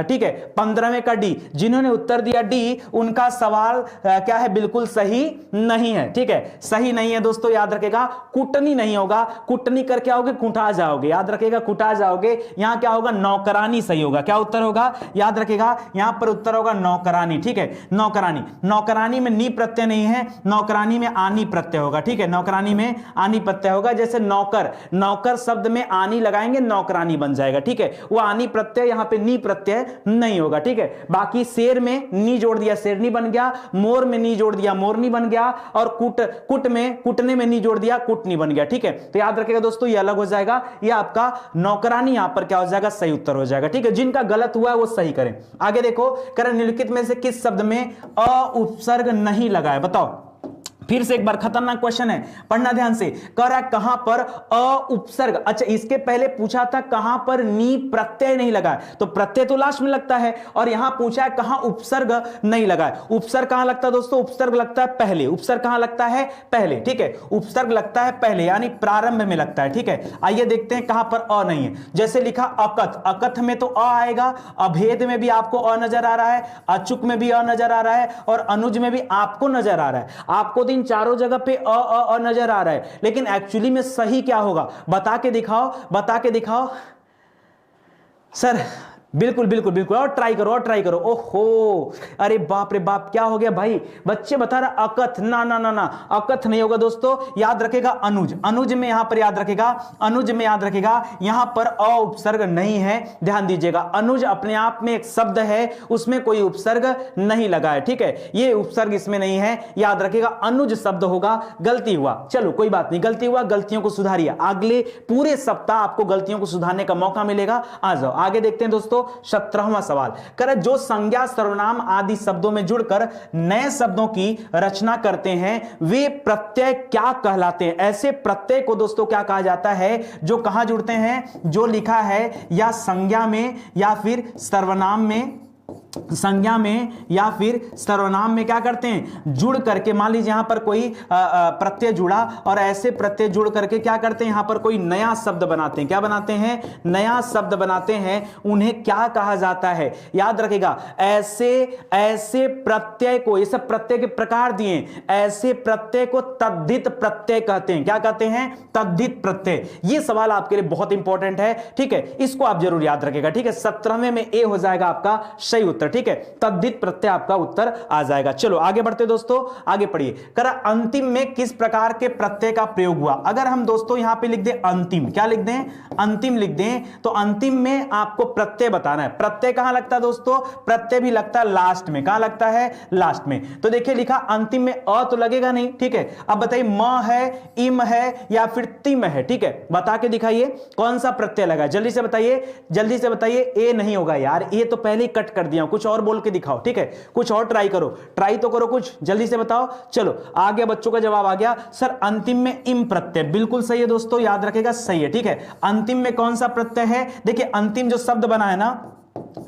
ठीक है। 15वें का डी, जिन्होंने उत्तर दिया डी, उनका सवाल क्या है, बिल्कुल सही नहीं है, ठीक है। सही नहीं है दोस्तों, याद रखेगा। कुटनी नहीं होगा, कुटनी करके आओगे कुटा जाओगे, याद रखेगा, कुटा जाओगे। यहां क्या होगा, नौकरानी सही होगा। क्या उत्तर होगा, याद रखेगा, यहां पर उत्तर होगा नौकरानी, ठीक है। नौकरानी, नौकरानी में नी प्रत्यय नहीं है, नौकरानी में आनी प्रत्यय होगा, ठीक है। नौकरानी में आनी प्रत्यय होगा। जैसे नौकर, नौकर शब्द में आनी लगाएंगे, नौकरानी बन जाएगा, ठीक है। वो आनी प्रत्यय, यहां पे नी प्रत्यय नहीं होगा, ठीक है। बाकी शेर में नी जोड़ दिया, शेरनी बन गया। मोर में नी जोड़ दिया, मोरनी बन गया। और कुट में, कुटने में नी जोड़ दिया, कुटनी बन गया, ठीक है। तो याद रखिएगा दोस्तों, ये अलग हो जाएगा। ये आपका नौकरानी यहां पर क्या हो जाएगा, सही उत्तर हो जाएगा, ठीक है। जिनका गलत हुआ है वो सही करें। आगे देखो, करें निम्नलिखित में से किस शब्द में अ उपसर्ग नहीं लगा है, बताओ। फिर से एक बार खतरनाक क्वेश्चन है, पढ़ना ध्यान से। कह रहा है कहां पर अ उपसर्ग, अच्छा इसके पहले पूछा था कहां पर नी प्रत्यय नहीं लगा है, तो प्रत्यय तो लास्ट में लगता है। और यहां पूछा है कहां उपसर्ग नहीं लगा है। उपसर्ग कहां लगता है दोस्तों, उपसर्ग लगता है पहले। उपसर्ग कहां लगता है, पहले, ठीक है। उपसर्ग लगता है पहले, यानी प्रारंभ में लगता है, ठीक है। आइए देखते हैं कहां पर अ नहीं है। जैसे लिखा अकथ, अकथ में तो अ आएगा। अभेद में भी आपको अ नजर आ रहा है, अचुक में भी अ नजर आ रहा है, और अनुज में भी आपको नजर आ रहा है। आपको इन चारों जगह पे अ नजर आ रहा है, लेकिन एक्चुअली में सही क्या होगा, बता के दिखाओ, बता के दिखाओ सर। बिल्कुल बिल्कुल बिल्कुल, और ट्राई करो, और ट्राई करो। ओहो, अरे बाप रे बाप, क्या हो गया भाई, बच्चे बता रहा अकथ, ना ना ना ना, अकथ नहीं होगा दोस्तों। याद रखेगा अनुज, अनुज में यहां पर याद रखेगा, अनुज में याद रखेगा, यहां पर अ उपसर्ग नहीं है, ध्यान दीजिएगा। अनुज अपने आप में एक शब्द है, उसमें कोई उपसर्ग नहीं लगा है, ठीक है। ये उपसर्ग इसमें नहीं है, याद रखेगा। अनुज शब्द होगा, गलती हुआ, चलो कोई बात नहीं, गलती हुआ, गलतियों को सुधारिए। अगले पूरे सप्ताह आपको गलतियों को सुधारने का मौका मिलेगा। आ जाओ आगे देखते हैं दोस्तों। 17वां सवाल, करे जो संज्ञा सर्वनाम आदि शब्दों में जुड़कर नए शब्दों की रचना करते हैं वे प्रत्यय क्या कहलाते हैं। ऐसे प्रत्यय को दोस्तों क्या कहा जाता है, जो कहां जुड़ते हैं, जो लिखा है या संज्ञा में या फिर सर्वनाम में, संज्ञा में या फिर सर्वनाम में क्या करते हैं, जुड़ करके। मान लीजिए यहां पर कोई प्रत्यय जुड़ा, और ऐसे प्रत्यय जुड़ करके क्या करते हैं, यहां पर कोई नया शब्द बनाते हैं। क्या बनाते हैं, नया शब्द बनाते हैं। उन्हें क्या कहा जाता है, याद रखेगा। ऐसे ऐसे प्रत्यय को, ये सब प्रत्यय के प्रकार दिए, ऐसे प्रत्यय को तद्धित प्रत्यय कहते हैं। क्या कहते हैं, तद्धित प्रत्यय। ये सवाल आपके लिए बहुत इंपॉर्टेंट है, ठीक है। इसको आप जरूर याद रखेगा, ठीक है। 17वें में ए हो जाएगा आपका सही उत्तर, ठीक है। तद्धित प्रत्यय आपका उत्तर आ जाएगा। चलो आगे बढ़ते दोस्तों, आगे पढ़िए। करा अंतिम में किस प्रकार के प्रत्यय का प्रयोग हुआ। अगर हम दोस्तों यहां पे लिख दें अंतिम, क्या लिख दें, अंतिम लिख दें, तो अंतिम में आपको प्रत्यय बताना है। प्रत्यय कहां लगता है दोस्तों, प्रत्यय भी लगता है लास्ट में। कहां लगता है, लास्ट में। तो देखिए लिखा अंतिम में अ तो लगेगा नहीं, ठीक है। अब बताइए म है, इम है, या फिर तिम है, ठीक है। बता के दिखाइए कौन सा प्रत्यय लगा, जल्दी से बताइए, जल्दी से बताइए। ए नहीं होगा यार, ए तो पहले ही कट कर दिया, कुछ और बोल के दिखाओ, ठीक है। कुछ और ट्राई करो, ट्राई तो करो कुछ, जल्दी से बताओ। चलो आ गया, बच्चों का जवाब आ गया। सर अंतिम में इम प्रत्यय, बिल्कुल सही है दोस्तों, याद रखेगा, सही है, ठीक है। अंतिम में कौन सा प्रत्यय है, देखिए अंतिम जो शब्द बना है ना,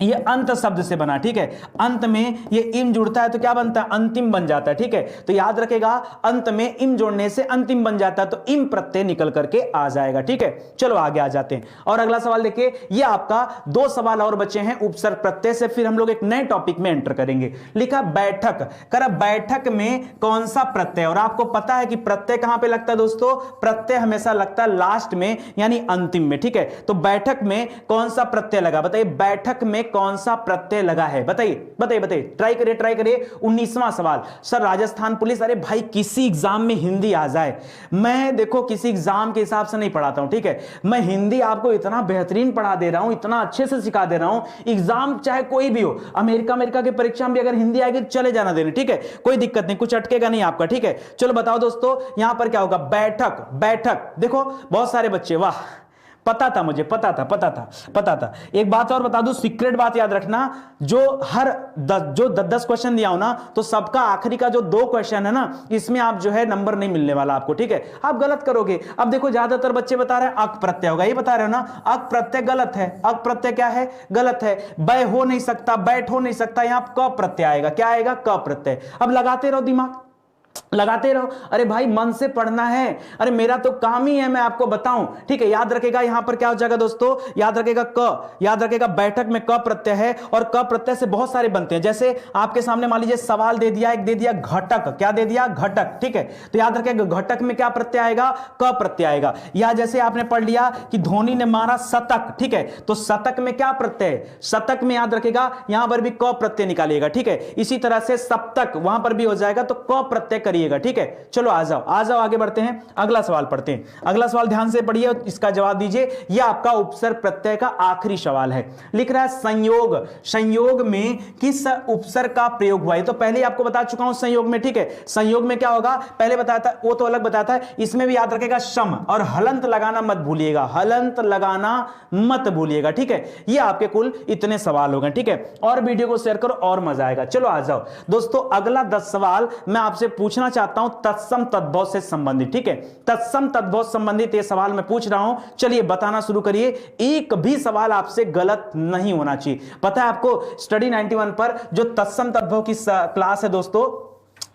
ये अंत शब्द से बना, ठीक है। अंत में ये इम जुड़ता है तो क्या बनता है, अंतिम बन जाता है, ठीक है। तो याद रखेगा अंत में इम जोड़ने से अंतिम बन जाता है, तो इम प्रत्यय निकल करके आ जाएगा, ठीक है। चलो आगे आ जाते हैं और अगला सवाल देखिए, ये आपका 2 सवाल और बचे हैं उपसर्ग प्रत्यय से, फिर हम लोग एक नए टॉपिक में एंटर करेंगे। लिखा बैठक, कर बैठक में कौन सा प्रत्यय, और आपको पता है कि प्रत्यय कहां पे लगता है दोस्तों, प्रत्यय हमेशा लगता है लास्ट में यानी अंतिम में, ठीक है। तो बैठक में कौन सा प्रत्यय लगा, बताइए बैठक में कौन सा प्रत्यय लगा है, बताइए बताइए बताइए, ट्राई करिए। 19वां सवाल, सर राजस्थान पुलिस, अरे भाई किसी एग्जाम में हिंदी आ जाए, मैं देखो किसी एग्जाम के हिसाब से नहीं पढ़ाता हूं, ठीक है। मैं हिंदी आपको इतना बेहतरीन पढ़ा दे रहा हूं, इतना अच्छे से सिखा दे रहा हूं, एग्जाम चाहे कोई भी हो, अमेरिका के परीक्षा में भी अगर हिंदी आएगी चले जाना देने, ठीक है, कोई दिक्कत नहीं, कुछ अटकेगा नहीं आपका, ठीक है। चलो बताओ दोस्तों यहां पर क्या होगा, बैठक, बैठक, देखो बहुत सारे बच्चे, वाह पता था मुझे, पता था। एक बात और बता दूं, सीक्रेट बात याद रखना, जो 10 क्वेश्चन दिया हो ना, तो सबका आखिरी का जो 2 क्वेश्चन है ना, इसमें आप जो है नंबर नहीं मिलने वाला आपको, ठीक है, आप गलत करोगे। अब देखो ज्यादातर बच्चे बता रहे हैं अक प्रत्यय होगा, ये बता रहे हो ना, अक प्रत्यय गलत है, अक प्रत्यय क्या है, गलत है, बै हो नहीं सकता, बैठ हो नहीं सकता, यहां क प्रत्यय आएगा, क्या आएगा, क प्रत्यय। अब लगाते रहो दिमाग, लगाते रहो, अरे भाई मन से पढ़ना है, अरे मेरा तो काम ही है मैं आपको बताऊं, ठीक है। याद रखेगा यहां पर क्या हो जाएगा दोस्तों, याद रखेगा क, याद रखेगा बैठक में क प्रत्यय है, और क प्रत्यय से बहुत सारे बनते हैं, जैसे आपके सामने मान लीजिए सवाल दे दिया, एक दे दिया घटक, क्या दे दिया, घटक, ठीक है। तो याद रखेगा घटक में क्या प्रत्यय आएगा, क प्रत्यय आएगा। या जैसे आपने पढ़ लिया कि धोनी ने मारा शतक, ठीक है, तो शतक में क्या प्रत्यय, शतक में याद रखेगा यहां पर भी क प्रत्यय निकालिएगा, ठीक है। इसी तरह से सप्तक वहां पर भी हो जाएगा, तो क प्रत्यय करिएगा, ठीक है। चलो आ जाओ आगे बढ़ते हैं, अगला सवाल पढ़ते हैं। अगला सवाल ध्यान से पढ़िए, इसका जवाब दीजिए। यह आपका उपसर्ग प्रत्यय का आखिरी सवाल है। लिख रहा है संयोग, संयोग में किस उपसर्ग का प्रयोग हुआ है, तो पहले ही आपको बता चुका हूं संयोग में, ठीक है। संयोग में क्या होगा पहले बताया था, वो तो अलग बताया था, इसमें भी याद रखेगा सम, और हलंत लगाना मत भूलिएगा, हलंत लगाना मत भूलिएगा, ठीक है। ये आपके कुल इतने सवाल हो गए, ठीक है। और वीडियो को शेयर करो और मजा आएगा। चलो आ जाओ दोस्तों, अगला 10 सवाल मैं आपसे पूछना चाहता हूं तत्सम तद्भव से संबंधित, ठीक है। तत्सम तद्भव संबंधित ये सवाल मैं पूछ रहा हूं, चलिए बताना शुरू करिए। एक भी सवाल आपसे गलत नहीं होना चाहिए। पता है आपको स्टडी 91 पर जो तत्सम तद्भव की क्लास है दोस्तों,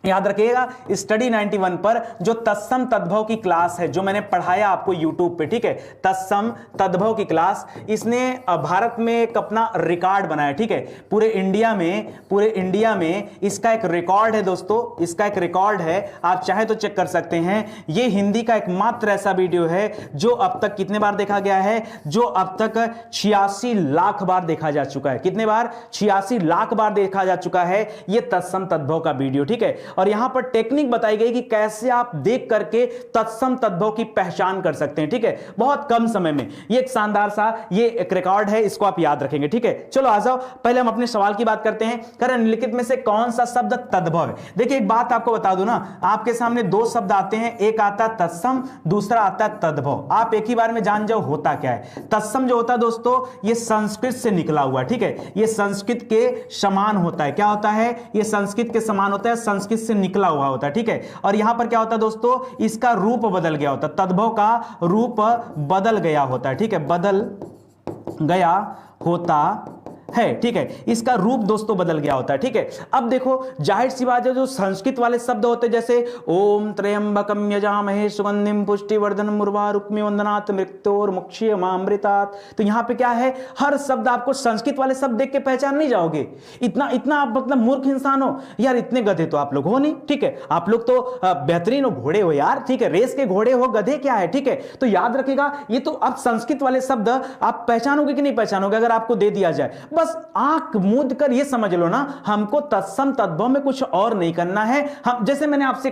याद रखिएगा स्टडी 91 पर जो तत्सम तद्भव की क्लास है, जो मैंने पढ़ाया आपको YouTube पे, ठीक है, तत्सम तद्भव की क्लास, इसने भारत में एक अपना रिकॉर्ड बनाया, ठीक है। पूरे इंडिया में इसका एक रिकॉर्ड है दोस्तों, इसका एक रिकॉर्ड है, आप चाहे तो चेक कर सकते हैं। ये हिंदी का एकमात्र ऐसा वीडियो है जो अब तक कितने बार देखा गया है, जो अब तक 86 लाख बार देखा जा चुका है। कितने बार, 86 लाख बार देखा जा चुका है ये तत्सम तद्भव का वीडियो, ठीक है। और यहां पर टेक्निक बताई गई कि कैसे आप देख करके तत्सम तद्भव की पहचान कर सकते हैं, ठीक है, बहुत कम समय में। ये एक शानदार सा ये एक रिकॉर्ड है, इसको आप याद रखेंगे, ठीक है। चलो आ जाओ, पहले हम अपने सवाल की बात करते हैं। कर निम्नलिखित में से कौन सा शब्द तद्भव है। देखिए एक बात आपको बता दूं ना, आपके सामने 2 शब्द आते हैं, एक आता है तत्सम, दूसरा आता है तद्भव। आप एक ही बार में जान जाओ होता क्या है। तत्सम जो होता है दोस्तों, ये संस्कृत से निकला हुआ, ठीक है, ये संस्कृत के समान होता है। क्या होता है, ये संस्कृत के समान होता है, संस्कृत से निकला हुआ होता है, ठीक है। और यहां पर क्या होता है दोस्तों, इसका रूप बदल गया होता है, तद्भव का रूप बदल गया होता है, ठीक है, बदल गया होता है, ठीक है, इसका रूप दोस्तों बदल गया होता है, ठीक है। अब देखो जाहिर सी बात है, जो संस्कृत वाले शब्द होते हैं जैसे ओम त्र्यंबकम यजामहे सुगंधिम पुष्टिवर्धनम उर्वारुक्मि वंदनात् मृत्योर्मुक्षीयमामृतात्, तो यहां पे क्या है, हर शब्द आपको संस्कृत वाले शब्द देख के पहचान नहीं जाओगे। इतना आप मतलब मूर्ख इंसान हो यार, इतने गधे तो आप लोग हो नहीं, ठीक है। आप लोग तो बेहतरीन हो, घोड़े हो यार, ठीक है, रेस के घोड़े हो, गधे क्या है, ठीक है। तो याद रखेगा ये तो आप संस्कृत वाले शब्द आप पहचानोगे कि नहीं पहचानोगे अगर आपको दे दिया जाए। बस आंख मूंद कर ये समझ लो ना, हमको तत्सम तद्भव में कुछ और नहीं करना है। हम जैसे मैंने आपसे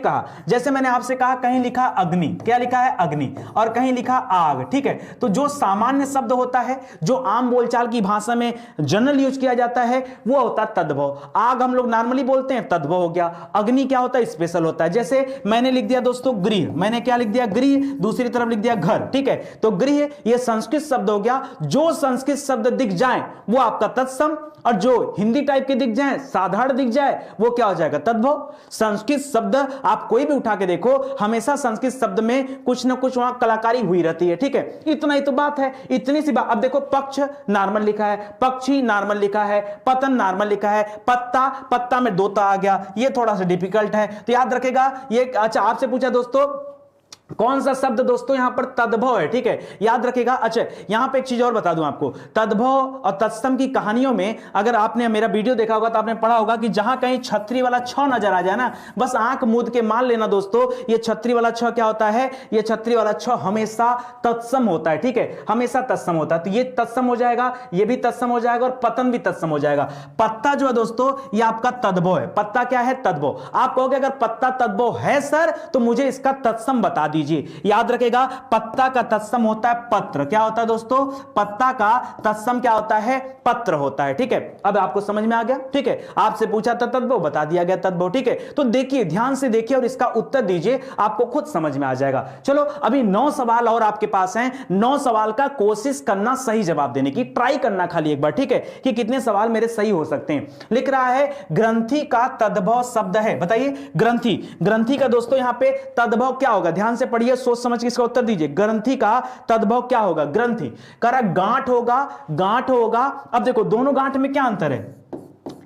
कहा कहीं लिखा अग्नि, क्या लिखा है अग्नि, और कहीं लिखा आग, ठीक है। तो जो सामान्य शब्द होता है, जो आम बोलचाल की भाषा में जनरल यूज किया जाता है, वो होता है तद्भव। आग हम लोग नॉर्मली बोलते हैं, तद्भव हो गया। अग्नि क्या होता है, स्पेशल होता है। जैसे मैंने लिख दिया दोस्तों गृह, मैंने क्या लिख दिया, गृह, दूसरी तरफ लिख दिया घर, ठीक है। तो गृह ये संस्कृत शब्द हो गया, जो संस्कृत शब्द दिख जाए वो आपका तत्सम, और जो हिंदी टाइप के दिख जाए, साधारण दिख जाए, वो क्या हो जाएगा? तद्भव। संस्कृत शब्द आप कोई भी उठा के देखो, हमेशा संस्कृत शब्द में कुछ ना कुछ वहां कलाकारी हुई रहती है, ठीक है। इतना ही तो बात है, इतनी सी बात। अब देखो, पक्ष नॉर्मल लिखा है, पक्षी नॉर्मल लिखा है, पतन नॉर्मल लिखा है, पत्ता, पत्ता में दोता आ गया, ये थोड़ा सा डिफिकल्ट है, तो याद रखेगा ये। अच्छा, आपसे पूछा दोस्तों कौन सा शब्द दोस्तों यहां पर तद्भव है, ठीक है, याद रखेगा। अच्छा, यहां पे एक चीज और बता दूं आपको, तद्भव और तत्सम की कहानियों में अगर आपने मेरा वीडियो देखा होगा तो आपने पढ़ा होगा कि जहां कहीं छतरी वाला छ नजर आ जाए ना, बस आंख मूंद के मान लेना दोस्तों, ये छतरी वाला छ क्या होता है? ये छतरी वाला छ हमेशा तत्सम होता है, ठीक है, हमेशा तत्सम होता है। तो ये तत्सम हो जाएगा, ये भी तत्सम हो जाएगा, और पतन भी तत्सम हो जाएगा। पत्ता जो है दोस्तों, ये आपका तद्भव है। पत्ता क्या है? तद्भव। आप कहोगे अगर पत्ता तद्भव है सर, तो मुझे इसका तत्सम बता दीजिए। याद रखेगा, पत्ता का तत्सम होता है पत्र। क्या होता है दोस्तों? पत्ता का तत्सम क्या होता है? पत्र होता है, ठीक है। अब आपको समझ में आ गया, ठीक है। आपसे पूछा था तद्भव, बता दिया गया तद्भव, ठीक है। तो देखिए, ध्यान से देखिए और इसका उत्तर दीजिए, आपको खुद समझ में आ जाएगा। चलो, अभी 9 सवाल और आपके पास हैं। 9 सवाल का कोशिश करना सही जवाब देने की, ट्राई करना खाली एक बार, ठीक है, कि कितने सवाल मेरे सही हो सकते हैं। लिख रहा है ग्रंथि का तद्भव शब्द है, बताइए। ग्रंथि, ग्रंथि का दोस्तों यहां पे तद्भव क्या होगा? ध्यान से पढ़िए, सोच समझ के इसका उत्तर दीजिए। ग्रंथि का तद्भव क्या होगा? ग्रंथि करा गांठ होगा, गांठ होगा। अब देखो, दोनों गांठ में क्या अंतर है?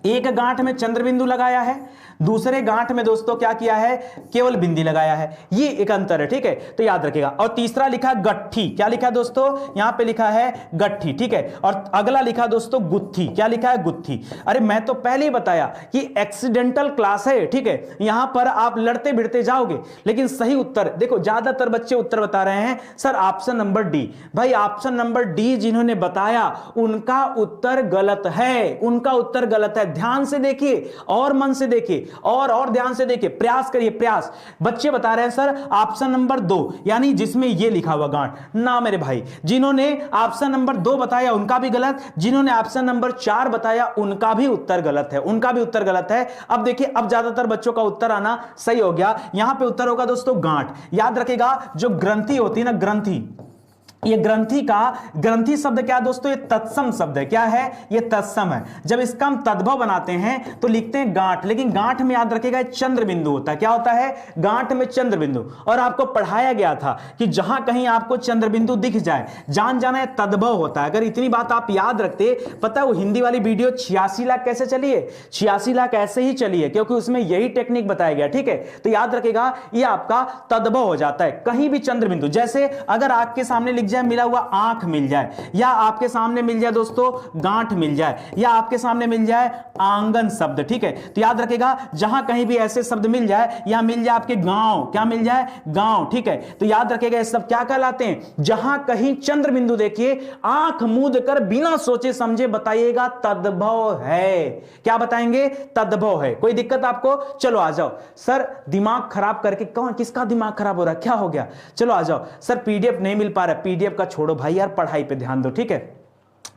एक गांठ में चंद्रबिंदु लगाया है, दूसरे गांठ में दोस्तों क्या किया है? केवल बिंदी लगाया है, ये एक अंतर है, ठीक है, तो याद रखिएगा। और तीसरा लिखा गट्ठी, क्या लिखा है दोस्तों? यहां पे लिखा है गट्ठी, ठीक है। और अगला लिखा दोस्तों गुत्थी, क्या लिखा है? गुत्थी। अरे मैं तो पहले ही बताया कि एक्सीडेंटल क्लास है, ठीक है, यहां पर आप लड़ते भिड़ते जाओगे, लेकिन सही उत्तर देखो, ज्यादातर बच्चे उत्तर बता रहे हैं सर ऑप्शन नंबर डी। भाई ऑप्शन नंबर डी जिन्होंने बताया उनका उत्तर गलत है, उनका उत्तर गलत है। ध्यान से देखिए और मन से देखिए और ध्यान से देखिए, प्रयास करिए, प्रयास। बच्चे बता रहे हैं सर ऑप्शन नंबर 2, यानी जिसमें ये लिखा हुआ गांठ ना मेरे भाई। जिन्होंने ऑप्शन नंबर 2 बताया उनका भी गलत, जिन्होंने ऑप्शन नंबर 4 बताया उनका भी उत्तर गलत है, उनका भी उत्तर गलत है। अब देखिए, अब ज्यादातर बच्चों का उत्तर आना सही हो गया। यहां पे उत्तर होगा दोस्तों गांठ। याद रखेगा, जो ग्रंथि होती है ना, ग्रंथि, ये ग्रंथि का, ग्रंथि शब्द क्या है दोस्तों? ये तत्सम शब्द है। क्या है? ये तत्सम है। जब इसका हम तद्भव बनाते हैं तो लिखते हैं गांठ, लेकिन गांठ में याद रखेगा चंद्र बिंदु होता है। क्या होता है? गांठ में चंद्र बिंदु। और आपको पढ़ाया गया था कि जहां कहीं आपको चंद्र बिंदु दिख जाए, जान जाना है तद्भव होता है। अगर इतनी बात आप याद रखते, पता है वो हिंदी वाली वीडियो 86 लाख कैसे चली है? 86 लाख ऐसे ही चली है क्योंकि उसमें यही टेक्निक बताया गया, ठीक है। तो याद रखेगा, ये आपका तद्भव हो जाता है। कहीं भी चंद्र बिंदु, जैसे अगर आपके सामने लिख जाए मिला हुआ आंख मिल जाए, या आपके सामने मिल जाए दोस्तों गांठ मिल जाए, या आपके सामने मिल जाए आंगन शब्द, ठीक है। तो याद रखेगा, जहां कहीं भी ऐसे शब्द मिल जाए, या मिल जाए आपके गांव, क्या मिल जाए? गांव, ठीक है। तो याद रखेगा, ये सब क्या कहलाते हैं? जहां कहीं चंद्र बिंदु देखिए, आंख मूंद कर बिना सोचे समझे बताइएगा तद्भव है। क्या बताएंगे? तद्भव है। कोई दिक्कत आपको? चलो आ जाओ सर, दिमाग खराब करके, कौन किसका दिमाग खराब हो रहा है? क्या हो गया? चलो आ जाओ सर, पीडीएफ नहीं मिल पा रहा है, पीडीएफ का छोड़ो भाई यार, पढ़ाई पे ध्यान दो, ठीक है।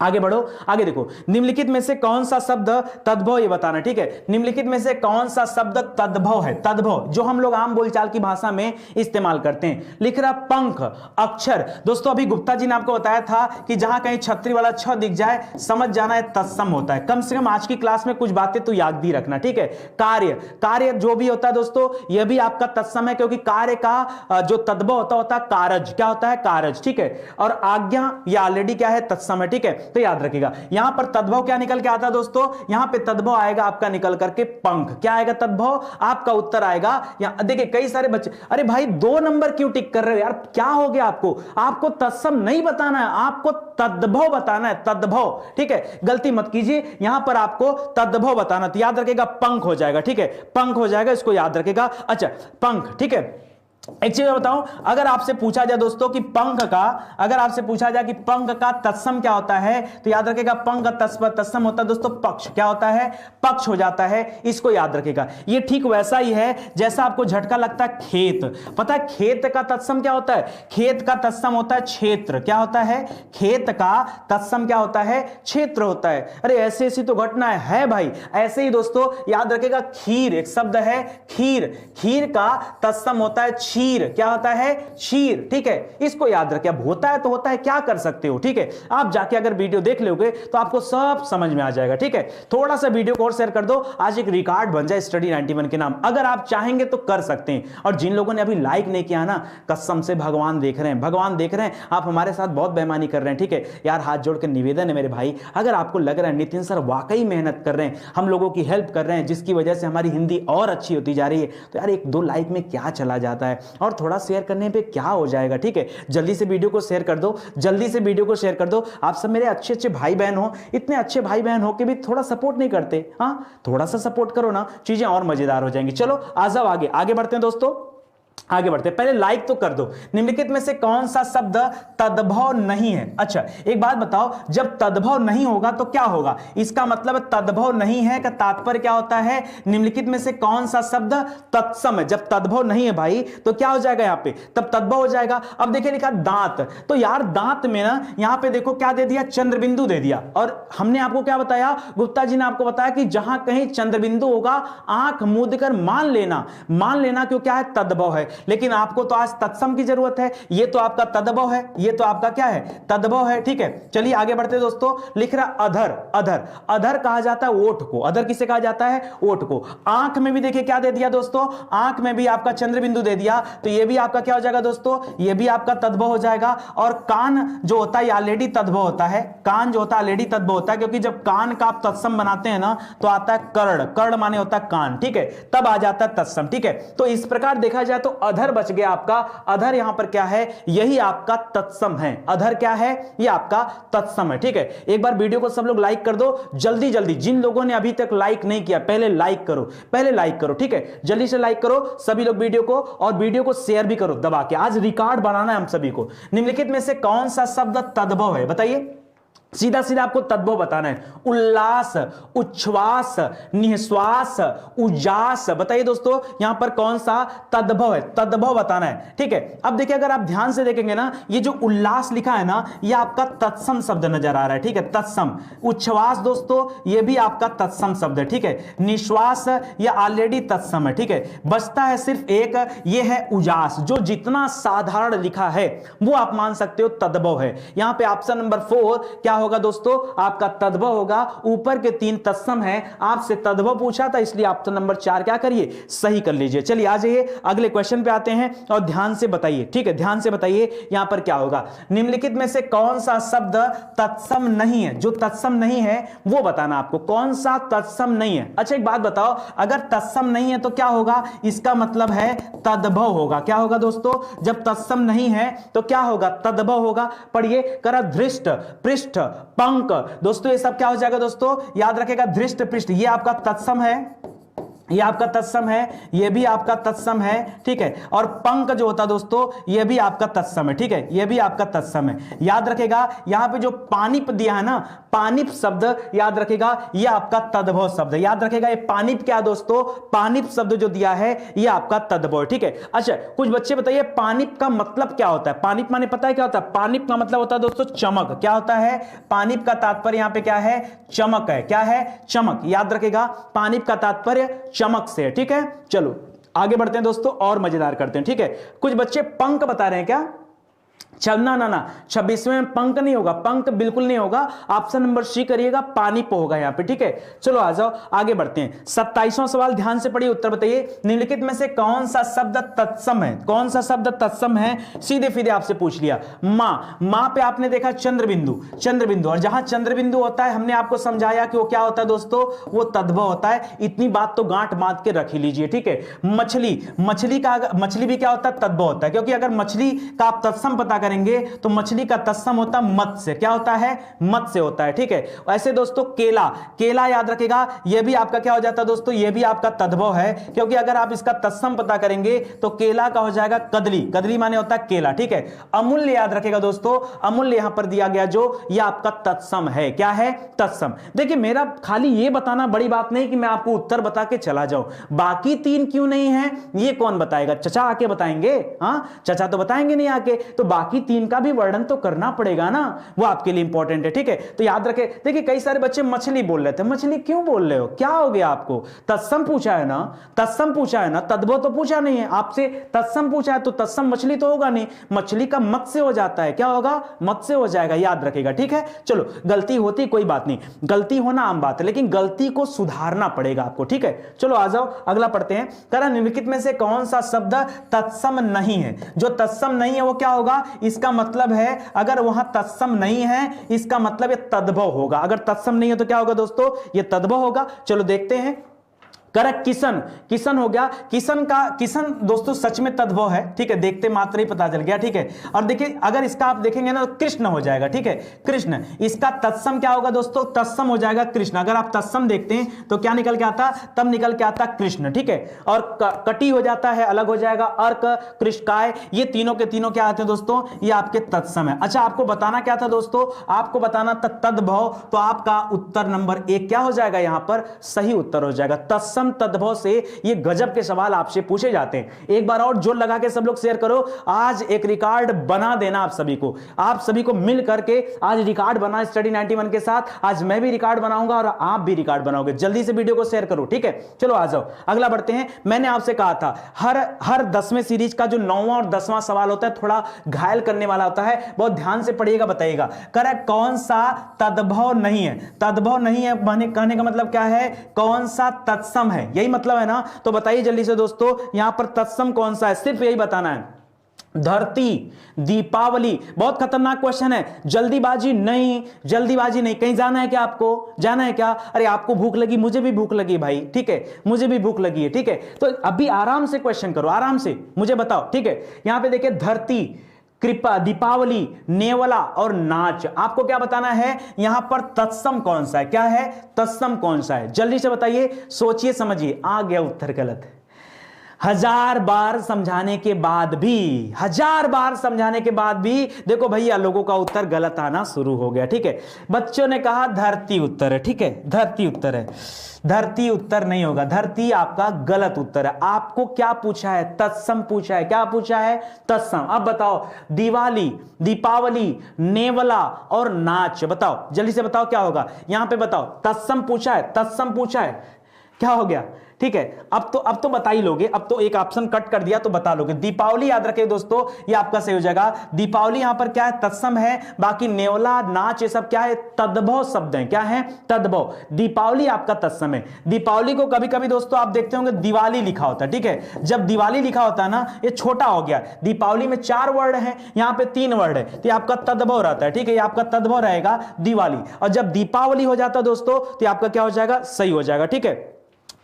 आगे बढ़ो, आगे देखो, निम्नलिखित में से कौन सा शब्द तद्भव, ये बताना, ठीक है। निम्नलिखित में से कौन सा शब्द तद्भव है? तद्भव जो हम लोग आम बोलचाल की भाषा में इस्तेमाल करते हैं। लिख रहा पंख, अक्षर। दोस्तों अभी गुप्ता जी ने आपको बताया था कि जहां कहीं छतरी वाला छ दिख जाए, समझ जाना है तत्सम होता है। कम से कम आज की क्लास में कुछ बातें तो याद भी रखना, ठीक है। कार्य, कार्य जो भी होता है दोस्तों, यह भी आपका तत्सम है, क्योंकि कार्य का जो तद्भव होता है कारज। क्या होता है? कारज, ठीक है। और आज्ञा, यह ऑलरेडी क्या है? तत्सम है, ठीक है। तो याद रखिएगा, यहां पर तद्भव क्या निकल के आता है दोस्तों? यहां पे तद्भव आएगा आपका निकल करके पंख। क्या आएगा? तद्भव। आपका उत्तर आएगा यहां। देखिए कई सारे बच्चे, अरे भाई 2 नंबर क्यों टिक कर रहे हो यार? क्या हो गया आपको? आपको तत्सम नहीं बताना है, आपको तद्भव बताना है, तद्भव, ठीक है। गलती मत कीजिए, यहां पर आपको तद्भव बताना। तो याद रखिएगा पंख हो जाएगा, ठीक है, पंख हो जाएगा, इसको याद रखिएगा। अच्छा, पंख, ठीक है। एक चीज बताऊं, अगर आपसे पूछा जाए दोस्तों कि पंख का, अगर आपसे पूछा जाए कि पंख का तत्सम क्या होता है, तो याद रखेगा पंख का तत्सम होता है दोस्तों पक्ष। क्या होता है? पक्ष हो जाता है, इसको याद रखेगा। ये ठीक वैसा ही है जैसा आपको झटका लगता है खेत। पता है खेत का तत्सम क्या होता है? खेत का तत्सम होता है क्षेत्र। क्या होता है? खेत का तत्सम क्या होता है? क्षेत्र होता है। अरे ऐसी ऐसी तो घटना है भाई। ऐसे ही दोस्तों याद रखेगा खीर, एक शब्द है खीर, खीर का तत्सम होता है क्षीर, क्या होता है? क्षीर, ठीक है, इसको याद रखिए। अब होता है तो होता है, क्या कर सकते हो, ठीक है, आप जाके अगर वीडियो देख लोगे तो आपको सब समझ में आ जाएगा, ठीक है। थोड़ा सा वीडियो को और शेयर कर दो, आज एक रिकॉर्ड बन जाए स्टडी 91 के नाम, अगर आप चाहेंगे तो कर सकते हैं। और जिन लोगों ने अभी लाइक नहीं किया ना, कसम से भगवान देख रहे हैं, भगवान देख रहे हैं, आप हमारे साथ बहुत बेईमानी कर रहे हैं, ठीक है यार। हाथ जोड़ के निवेदन है मेरे भाई, अगर आपको लग रहा है नितिन सर वाकई मेहनत कर रहे हैं, हम लोगों की हेल्प कर रहे हैं, जिसकी वजह से हमारी हिंदी और अच्छी होती जा रही है, तो यार एक दो लाइक में क्या चला जाता है, और थोड़ा शेयर करने पे क्या हो जाएगा, ठीक है। जल्दी से वीडियो को शेयर कर दो, जल्दी से वीडियो को शेयर कर दो। आप सब मेरे अच्छे अच्छे भाई बहन हो, इतने अच्छे भाई बहन हो के भी थोड़ा सपोर्ट नहीं करते, हाँ थोड़ा सा सपोर्ट करो ना, चीजें और मजेदार हो जाएंगी। चलो आ जाओ आगे, आगे बढ़ते हैं दोस्तों, आगे बढ़ते हैं। पहले लाइक तो कर दो। निम्नलिखित में से कौन सा शब्द तद्भव नहीं है? अच्छा एक बात बताओ, जब तद्भव नहीं होगा तो क्या होगा? इसका मतलब तद्भव नहीं है का तात्पर्य क्या होता है? निम्नलिखित में से कौन सा शब्द तत्सम है? जब तद्भव नहीं है भाई तो क्या हो जाएगा यहां पे? तब तद्भव हो जाएगा। अब देखिए लिखा दांत, तो यार दांत में ना यहां पे देखो क्या दे दिया? चंद्रबिंदु दे दिया। और हमने आपको क्या बताया? गुप्ता जी ने आपको बताया कि जहां कहीं चंद्रबिंदु होगा आंख मूंद कर मान लेना क्यों क्या है? तद्भव है। लेकिन आपको तो आज तत्सम की जरूरत है, ये तो आपका तद्भव है, ये तो आपका क्या है? तद्भव है, ठीक है। चलिए आगे बढ़ते दोस्तों, लिख रहा अधर, अधर, अधर कहा जाता है ओठ को। अधर किसे कहा जाता है? ओठ को। आंख में भी देखिए क्या दे दिया दोस्तों? आंख में भी आपका चंद्रबिंदु दे दिया, तो ये भी आपका क्या हो जाएगा दोस्तों? ये भी आपका तद्भव हो जाएगा। और कान जो होता है ऑलरेडी तद्भव होता है, कान जो होता है ऑलरेडी तद्भव होता है, क्योंकि जब कान का आप तत्सम बनाते हैं ना तो आता है कर्ण, कर्ण माने होता है कान, ठीक है, तब आ जाता है तत्सम, ठीक है। तो इस प्रकार देखा जाए तो अधर बच गया आपका। अधर यहां पर क्या है? यही आपका तत्सम है। अधर क्या है? ये आपका तत्सम है, ठीक है। एक बार वीडियो को सब लोग लाइक कर दो जल्दी जल्दी। जिन लोगों ने अभी तक लाइक नहीं किया पहले लाइक करो, पहले लाइक करो, ठीक है, जल्दी से लाइक करो सभी लोग वीडियो को, और वीडियो को शेयर भी करो दबा के। आज रिकॉर्ड बनाना है हम सभी को। निम्नलिखित में से कौन सा शब्द तद्भव है? बताइए, सीधा सीधा आपको तद्भव बताना है। उल्लास, उच्छ्वास, निश्वास, उजास, बताइए दोस्तों यहां पर कौन सा तद्भव है? तद्भव बताना है, ठीक है। अब देखिए अगर आप ध्यान से देखेंगे ना, ये जो उल्लास लिखा है ना, ये आपका तत्सम शब्द नजर आ रहा है, ठीक है, तत्सम। उच्छ्वास दोस्तों ये भी आपका तत्सम शब्द है, ठीक है। निश्वास ये ऑलरेडी तत्सम है, ठीक है। बचता है सिर्फ एक, ये है उजास, जो जितना साधारण लिखा है वो आप मान सकते हो तद्भव है। यहां पे ऑप्शन नंबर 4 क्या होगा दोस्तों? आपका तद्भव होगा। ऊपर के 3 तत्सम है, आपसे तद्भव पूछा था, इसलिए ऑप्शन नंबर 4 क्या करिए? सही कर लीजिए। चलिए आ जाइए अगले क्वेश्चन पे आते हैं और ध्यान से बताइए, ठीक है, ध्यान से बताइए यहां पर क्या होगा। निम्नलिखित में से कौन सा शब्द तत्सम नहीं है? जो तत्सम नहीं है वो बताना आपको, कौन सा तत्सम नहीं है। अच्छा एक बात बताओ, अगर तत्सम नहीं है तो क्या होगा? इसका मतलब है तद्भव होगा। क्या होगा दोस्तों? जब तत्सम नहीं है तो क्या होगा? तद्भव होगा। पढ़िए, करा धृष्ट, पृष्ठ, पंक, दोस्तों ये सब क्या हो जाएगा दोस्तों? याद रखेगा, धृष्ट पृष्ठ ये आपका तत्सम है, ये आपका तत्सम है, ये भी आपका तत्सम है, ठीक है। और पंक जो होता है दोस्तों ये भी आपका तत्सम है, ठीक है, ये भी आपका तत्सम है। याद रखेगा यहां पे जो पानिप दिया है ना, पानिप शब्द याद रखेगा ये आपका तद्भव शब्द है। याद रखेगा ये पानिप क्या है दोस्तों? पानिप शब्द जो दिया है ये आपका तद्भव है, ठीक है। अच्छा कुछ बच्चे बताइए पानिप का मतलब क्या होता है? पानिप माने पता है क्या होता है? पानिप का मतलब होता है दोस्तों चमक। क्या होता है? पानिप का तात्पर्य यहां पे क्या है? चमक है। क्या है? चमक। याद रखेगा पानिप का तात्पर्य चमक से है, ठीक है। चलो आगे बढ़ते हैं दोस्तों और मजेदार करते हैं, ठीक है। कुछ बच्चे पंख बता रहे हैं क्या? ना ना ना 26वें में पंख नहीं होगा, पंख बिल्कुल नहीं होगा। ऑप्शन नंबर सी करिएगा, पानिप होगा यहां पे, ठीक है। चलो आ जाओ आगे बढ़ते हैं। 27वां सवाल ध्यान से पढ़िए, उत्तर बताइए। निम्नलिखित में से कौन सा शब्द तत्सम है? कौन सा शब्द तत्सम है? सीधे सीधे आपसे पूछ लिया। मां, मां पे आपने देखा चंद्रबिंदु, चंद्रबिंदु, और जहां चंद्रबिंदु होता है हमने आपको समझाया कि वो क्या होता है दोस्तों? वो तद्भव होता है। इतनी बात तो गांठ बांध के रख ही लीजिए, ठीक है। मछली, मछली का, मछली भी क्या होता है? तद्भव होता है, क्योंकि अगर मछली का आप तत्सम पता करेंगे तो मछली का तत्सम होता है मत्स्य। क्या होता है? मत्स्य होता है, ठीक है। ऐसे दोस्तों केला, केला याद रखेगा यह भी आपका क्या हो जाता है दोस्तों? यह भी आपका तद्भव है, क्योंकि अगर आप इसका तत्सम पता करेंगे तो केला का हो जाएगा कदली, कदली माने होता है केला, ठीक है। अमूल्य याद रखेगा दोस्तों, अमूल्य यहां पर दिया गया जो यह आपका तत्सम है। क्या है? तत्सम। देखिए मेरा खाली यह बताना बड़ी बात नहीं कि मैं आपको उत्तर बता के चला जाऊं, बाकी 3 क्यों नहीं है ये कौन बताएगा? चचा आके बताएंगे, हाँ चचा तो बताएंगे नहीं आके, तो बाकी बाकी तीन का भी वर्णन तो करना पड़ेगा ना, वो आपके लिए इंपॉर्टेंट है। ठीक है, तो याद रखें। देखिए कई सारे बच्चे मछली बोल रहे थे, मछली क्यों बोल रहे हो, क्या हो गया आपको? तत्सम पूछा है ना, तत्सम पूछा है ना, तद्भव तो पूछा नहीं है आपसे। तत्सम पूछा है तो तत्सम मछली तो होगा नहीं, मछली का मत्स्य हो जाता है, क्या होगा? मत्स्य हो जाएगा, याद रखेगा। ठीक है, चलो गलती होती कोई बात नहीं, गलती होना आम बात है, लेकिन गलती को सुधारना पड़ेगा आपको। ठीक है, चलो आ जाओ अगला पढ़ते हैं। कह निम्नलिखित में से कौन सा शब्द तत्सम नहीं है? जो तत्सम नहीं है वो क्या होगा? इसका मतलब है अगर वहां तत्सम नहीं है इसका मतलब ये तद्भव होगा। अगर तत्सम नहीं है तो क्या होगा दोस्तों? ये तद्भव होगा। चलो देखते हैं। करेक्ट, किशन, किशन हो गया। किशन का, किशन दोस्तों सच में तद्भव है। ठीक है, देखते मात्र ही पता चल गया। ठीक है, और देखिए अगर इसका आप देखेंगे ना तो कृष्ण हो जाएगा। ठीक है, कृष्ण, इसका तत्सम क्या होगा दोस्तों? तत्सम हो जाएगा कृष्ण। अगर आप तत्सम देखते हैं तो क्या निकल के आता? तब निकल के आता कृष्ण। ठीक है, और कटी हो जाता है, अलग हो जाएगा अर्क, कृष्णकाय, ये तीनों के तीनों क्या आते हैं दोस्तों? ये आपके तत्सम है। अच्छा, आपको बताना क्या था दोस्तों? आपको बताना था तद्भव, तो आपका उत्तर नंबर 1 क्या हो जाएगा? यहां पर सही उत्तर हो जाएगा। तत्सम तद्भव से ये गजब के सवाल आपसे पूछे जाते हैं। एक बार और जोर लगा के सब लोग शेयर करो। आज एक रिकॉर्ड बना देना आप सभी को, आप सभी को मिल करके आज रिकॉर्ड बना स्टडी 91 के साथ। आज मैं भी रिकॉर्ड बनाऊंगा और आप भी रिकॉर्ड बनाओगे। जल्दी से वीडियो को शेयर करो। ठीक है, चलो आ जाओ अगला बढ़ते हैं। मैंने आपसे कहा था हर 10वें सीरीज का जो 9वां और 10वां सवाल होता है थोड़ा घायल करने वाला होता है, बहुत ध्यान से पढ़िएगा, बताइएगा। करेक्ट, कौन सा तद्भव नहीं है? तद्भव नहीं है कहने का मतलब क्या है? कौन सा तत्सम है, यही मतलब है ना। तो बताइए जल्दी से दोस्तों, यहां पर तत्सम कौन सा है? सिर्फ यही बताना है। धरती, दीपावली, बहुत खतरनाक क्वेश्चन है। जल्दीबाजी नहीं, जल्दीबाजी नहीं। कहीं जाना है क्या आपको? जाना है क्या? अरे आपको भूख लगी, मुझे भी भूख लगी भाई। ठीक है, मुझे भी भूख लगी है। ठीक है, तो अभी आराम से क्वेश्चन करो, आराम से मुझे बताओ। ठीक है, यहां पे देखिए धरती, कृपा, दीपावली, नेवला और नाच। आपको क्या बताना है? यहां पर तत्सम कौन सा है? क्या है? तत्सम कौन सा है? जल्दी से बताइए, सोचिए, समझिए। आ गया उत्तर गलत। 1000 बार समझाने के बाद भी, 1000 बार समझाने के बाद भी देखो भैया लोगों का उत्तर गलत आना शुरू हो गया। ठीक है, बच्चों ने कहा धरती उत्तर है। ठीक है, धरती उत्तर है। धरती उत्तर नहीं होगा, धरती आपका गलत उत्तर है। आपको क्या पूछा है? तत्सम पूछा है। क्या पूछा है? तत्सम। अब बताओ, दिवाली, दीपावली, नेवला और नाच, बताओ जल्दी से बताओ क्या होगा? यहां पे बताओ, तत्सम पूछा है, तत्सम पूछा है, क्या हो गया? ठीक है, अब तो बता ही लोगे। अब तो एक ऑप्शन कट कर दिया तो बता लोगे। दीपावली याद रखे दोस्तों, ये आपका सही हो जाएगा। दीपावली यहां पर क्या है? तत्सम है। बाकी नेवला, नाच, ये सब क्या है? तद्भव शब्द है। क्या है? तद्भव। दीपावली आपका तत्सम है। दीपावली को कभी कभी दोस्तों आप देखते होंगे दिवाली लिखा होता है। ठीक है, जब दिवाली लिखा होता है ना, ये छोटा हो गया। दीपावली में 4 वर्ड है, यहां पे 3 वर्ड है, तो ये आपका तद्भव रहता है। ठीक है, ये आपका तद्भव रहेगा दिवाली। और जब दीपावली हो जाता है दोस्तों तो आपका क्या हो जाएगा? सही हो जाएगा। ठीक है,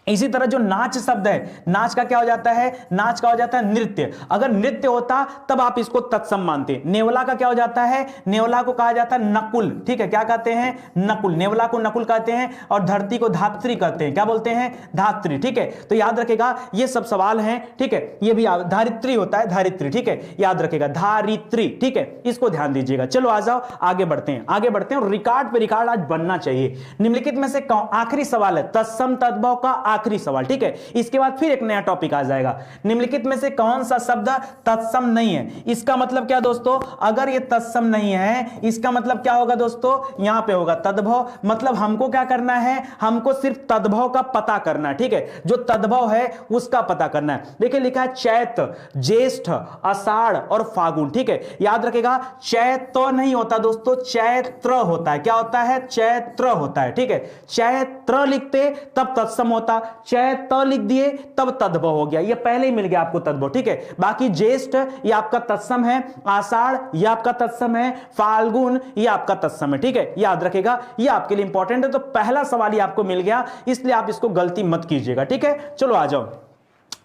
इसी तरह जो नाच शब्द है, नाच का क्या हो जाता है? नाच का हो जाता है नृत्य। अगर नृत्य होता तब आप इसको तत्सम मानते। नेवला का क्या हो जाता है? नेवला को कहा जाता है नकुल। ठीक है, क्या कहते हैं? नकुल। नेवला को नकुल कहते हैं और धरती को धात्री कहते हैं। क्या बोलते हैं? धात्री। ठीक है, तो याद रखेगा ये सब सवाल हैं। ठीक है, ये भी धारित्री होता है, धारित्री। ठीक है, याद रखेगा धारित्री। ठीक है, इसको ध्यान दीजिएगा। चलो आ जाओ आगे बढ़ते हैं, आगे बढ़ते हैं। और रिकॉर्ड पे रिकॉर्ड आज बनना चाहिए। निम्नलिखित में से आखिरी सवाल है, तत्सम तद्भव का आखिरी सवाल। ठीक है, इसके बाद फिर एक नया टॉपिक आ जाएगा। निम्नलिखित में से कौन सा शब्द तत्सम नहीं है? इसका मतलब क्या दोस्तों? अगर ये तत्सम नहीं है इसका मतलब क्या होगा दोस्तों? यहां पे होगा तद्भव। मतलब हमको क्या करना है? हमको सिर्फ तद्भव का पता करना है। ठीक है, जो तद्भव है उसका पता करना है। देखिए लिखा है चैत, ज्येष्ठ, आषाढ़ और फागुन। ठीक है, याद रखेगा चैत तो नहीं होता दोस्तों, चैत्र होता है। क्या होता है? चैत्र होता है। ठीक है, चैत्र लिखते तब तत्सम होता, चैत्र लिख दिए तब तद्भव हो गया। ये पहले ही मिल गया आपको तद्भव। ठीक है, बाकी ज्येष्ठ ये आपका तत्सम है, आषाढ़ ये आपका तत्सम है, फाल्गुन ये आपका तत्सम है। ठीक है, याद रखेगा, ये आपके लिए इंपॉर्टेंट है। तो पहला सवाल ही आपको मिल गया, इसलिए आप इसको गलती मत कीजिएगा। ठीक है, चलो आ जाओ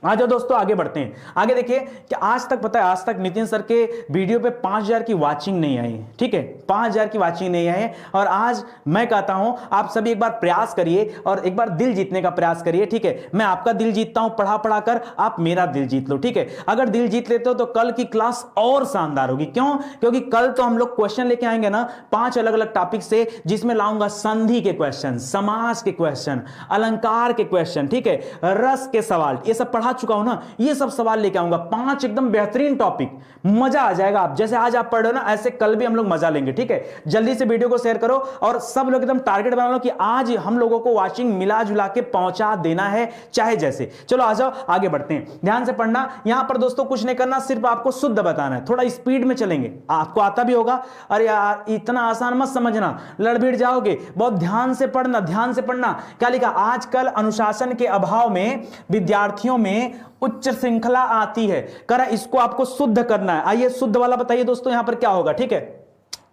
दोस्तों आगे बढ़ते हैं। आगे देखिए कि आज तक पता है, आज तक नितिन सर के वीडियो पे 5000 की वाचिंग नहीं आई। ठीक है, 5000 की वाचिंग नहीं आई। और आज मैं कहता हूं आप सभी एक बार प्रयास करिए और एक बार दिल जीतने का प्रयास करिए। ठीक है, मैं आपका दिल जीतता हूं पढ़ा पढ़ा कर, आप मेरा दिल जीत लो। ठीक है, अगर दिल जीत लेते हो तो कल की क्लास और शानदार होगी। क्यों? क्योंकि कल तो हम लोग क्वेश्चन लेके आएंगे ना 5 अलग अलग टॉपिक से, जिसमें लाऊंगा संधि के क्वेश्चन, समास के क्वेश्चन, अलंकार के क्वेश्चन, ठीक है, रस के सवाल, ये सब पढ़ा चुका हूं ना, ये सब सवाल लेके आऊंगा, 5 एकदम बेहतरीन टॉपिक, मजा आ जाएगा। आप जैसे आज आप पढ़ रहे हो ना, ऐसे कल भी हम लोग मजा लेंगे, ठीक है। जल्दी से वीडियो को शेयर करो और सब लोग एकदम टारगेट बना लो कि आज हम लोगों को वाचिंग मिला जुला के पहुंचा देना है, चाहे जैसे। चलो आ जाओ, आगे बढ़ते हैं, ध्यान से पढ़ना। यहां पर दोस्तों कुछ नहीं करना, सिर्फ आपको शुद्ध बताना है, थोड़ा स्पीड में चलेंगे, आपको आता भी होगा। अरे यार इतना आसान मत समझना, लड़भिड़ जाओगे, बहुत ध्यान से पढ़ना, ध्यान से पढ़ना। क्या लिखा, आजकल अनुशासन के अभाव में विद्यार्थियों में उच्च श्रृंखला आती है। करा इसको आपको शुद्ध करना है। आइए शुद्ध वाला बताइए दोस्तों, यहां पर क्या होगा, ठीक है,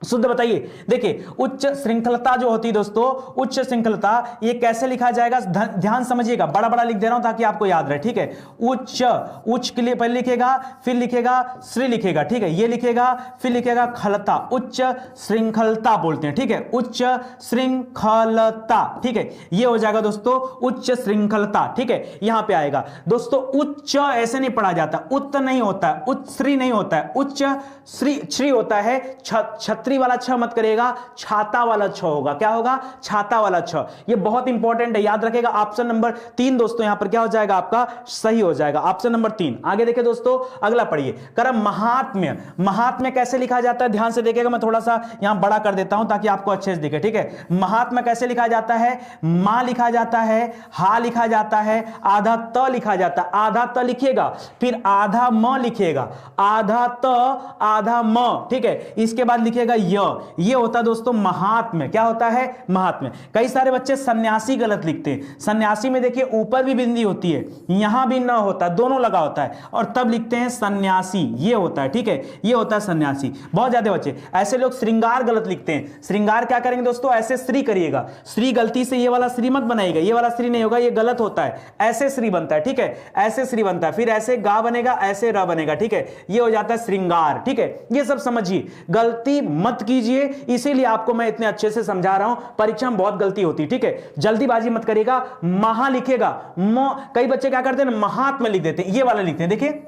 शुद्ध बताइए। देखिए उच्च श्रृंखलता जो होती है दोस्तों, उच्च श्रृंखलता, ये कैसे लिखा जाएगा, ध्यान समझिएगा, बड़ा बड़ा लिख दे रहा हूं ताकि आपको याद रहे, ठीक है। उच्च, उच्च के लिए पहले लिखेगा, फिर लिखेगा श्री लिखेगा, ठीक है, ये लिखेगा, फिर लिखेगा खलता, उच्च श्रृंखलता बोलते हैं, ठीक है, उच्च श्रृंखलता, ठीक है, ये हो जाएगा दोस्तों उच्च श्रृंखलता, ठीक है। यहां पे आएगा दोस्तों, उच्च ऐसे नहीं पढ़ा जाता, उत्त नहीं होता है, उच्च श्री नहीं होता है, उच्च श्री श्री होता है, छत्री वाला छ मत करिएगा, छाता वाला छ होगा, क्या होगा, छाता वाला छ। ये बहुत इंपॉर्टेंट है, याद रखेगा। ऑप्शन नंबर 3 दोस्तों यहां पर क्या हो जाएगा, आपका सही हो जाएगा, ऑप्शन नंबर 3। आगे देखिए दोस्तों, अगला पढ़िए, करम महात्म्य। महात्म्य कैसे लिखा जाता है, ध्यान से देखिएगा, मैं थोड़ा सा यहां बड़ा कर देता हूं ताकि आपको अच्छे से दिखे, ठीक है। महात्म्य कैसे लिखा जाता है, मां लिखा जाता है, हा लिखा जाता है, आधा त लिखा जाता है, आधा त लिखिएगा, फिर आधा म लिखिएगा, आधा त आधा म, ठीक है, इसके बाद लिखिएगा ये होता है दोस्तों महात्म्य। क्या होता है, महात्म्य। कई सारे बच्चे सन्यासी गलत लिखते हैं, सन्यासी में देखिए ऊपर भी बिंदी होती है, यहां भी न होता, दोनों लगा होता है, और तब लिखते हैं सन्यासी, ये होता है, ठीक है, ये होता है सन्यासी। बहुत ज्यादा बच्चे ऐसे लोग श्रृंगार गलत लिखते हैं, श्रृंगार क्या करेंगे दोस्तों, ऐसे श्री करिएगा, श्री गलती से ये वाला श्री मत बनाइएगा, ये वाला श्री नहीं होगा, ये गलत होता है, ऐसे श्री बनता है, ठीक है, ऐसे श्री बनता है, फिर ऐसे गा बनेगा, ऐसे र बनेगा, ठीक है, ये हो जाता है श्रृंगार, ठीक है। ये सब समझिए, गलती मत कीजिए, इसीलिए आपको मैं इतने अच्छे से समझा रहा हूं, परीक्षा में बहुत गलती होती है, ठीक है, जल्दीबाजी मत करिएगा। महा लिखेगा, कई बच्चे क्या करते हैं, महात्मा लिख देते हैं, ये वाला लिखते हैं, देखिए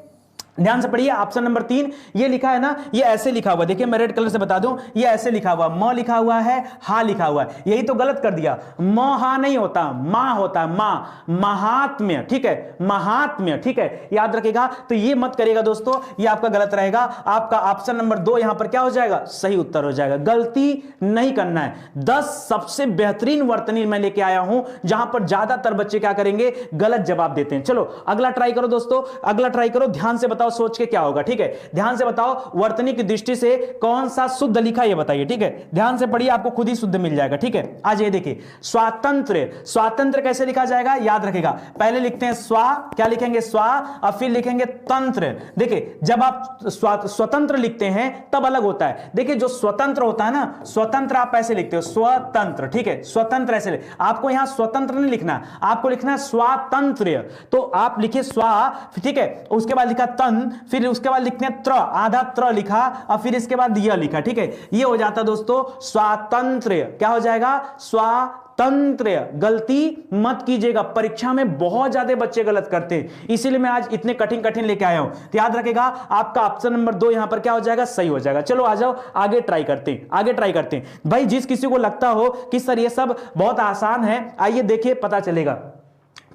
ध्यान से पढ़िए, ऑप्शन नंबर 3 ये लिखा है ना, ये ऐसे लिखा हुआ, देखिए मैं रेड कलर से बता दूं, ये ऐसे लिखा हुआ, म लिखा हुआ है, हा लिखा हुआ है, यही तो गलत कर दिया, म हा नहीं होता, मां होता है, मां, महात्म्य, ठीक है, महात्म्य, ठीक है, याद रखिएगा। तो ये मत करिएगा दोस्तों, ये आपका गलत रहेगा, आपका ऑप्शन नंबर 2 यहां पर क्या हो जाएगा, सही उत्तर हो जाएगा। गलती नहीं करना है। 10 सबसे बेहतरीन वर्तनी मैं लेके आया हूं, जहां पर ज्यादातर बच्चे क्या करेंगे, गलत जवाब देते हैं। चलो अगला ट्राई करो दोस्तों, अगला ट्राई करो, ध्यान से बताओ, सोच के क्या होगा, ठीक है, ध्यान से बताओ, वर्तनी की दृष्टि से कौन सा शुद्ध लिखा ये बताइए, ठीक है, ध्यान से पढ़िए, आपको खुद ही शुद्ध मिल जाएगा, ठीक है। आज ये देखिए, स्वातंत्र, स्वातंत्र कैसे लिखा जाएगा, याद रखेगा, पहले लिखते हैं स्वा, क्या लिखेंगे, स्वा, और फिर लिखेंगे तंत्र। देखिए जब आप स्वतंत्र लिखते हैं तब अलग होता है, देखिए जो स्वतंत्र होता है ना, स्वतंत्र आप ऐसे लिखते हो, स्वतंत्र, ठीक है, स्वतंत्र ऐसे आपको यहां स्वतंत्र नहीं लिखना, आपको लिखना है स्वातंत्र, तो आप लिखिए स्वा, ठीक है, उसके बाद लिखा तंत्र, फिर उसके बाद लिखते हैं त्र, आधा त्र लिखा, और फिर इसके बाद यह लिखा, ठीक है, ये हो जाता दोस्तों स्वातंत्र। क्या हो जाएगा, स्वातंत्र। गलती मत कीजिएगा, परीक्षा में बहुत ज्यादा बच्चे गलत करते हैं, इसीलिए मैं आज इतने कठिन कठिन लेके आया हूं। तो याद रखेगा, आपका ऑप्शन नंबर 2 यहां पर क्या हो जाएगा, सही हो जाएगा। चलो आ जाओ, आगे ट्राई करते हैं, आगे ट्राई करते हैं भाई। जिस किसी को लगता हो कि सर ये सब बहुत आसान है, आइए देखिए पता चलेगा।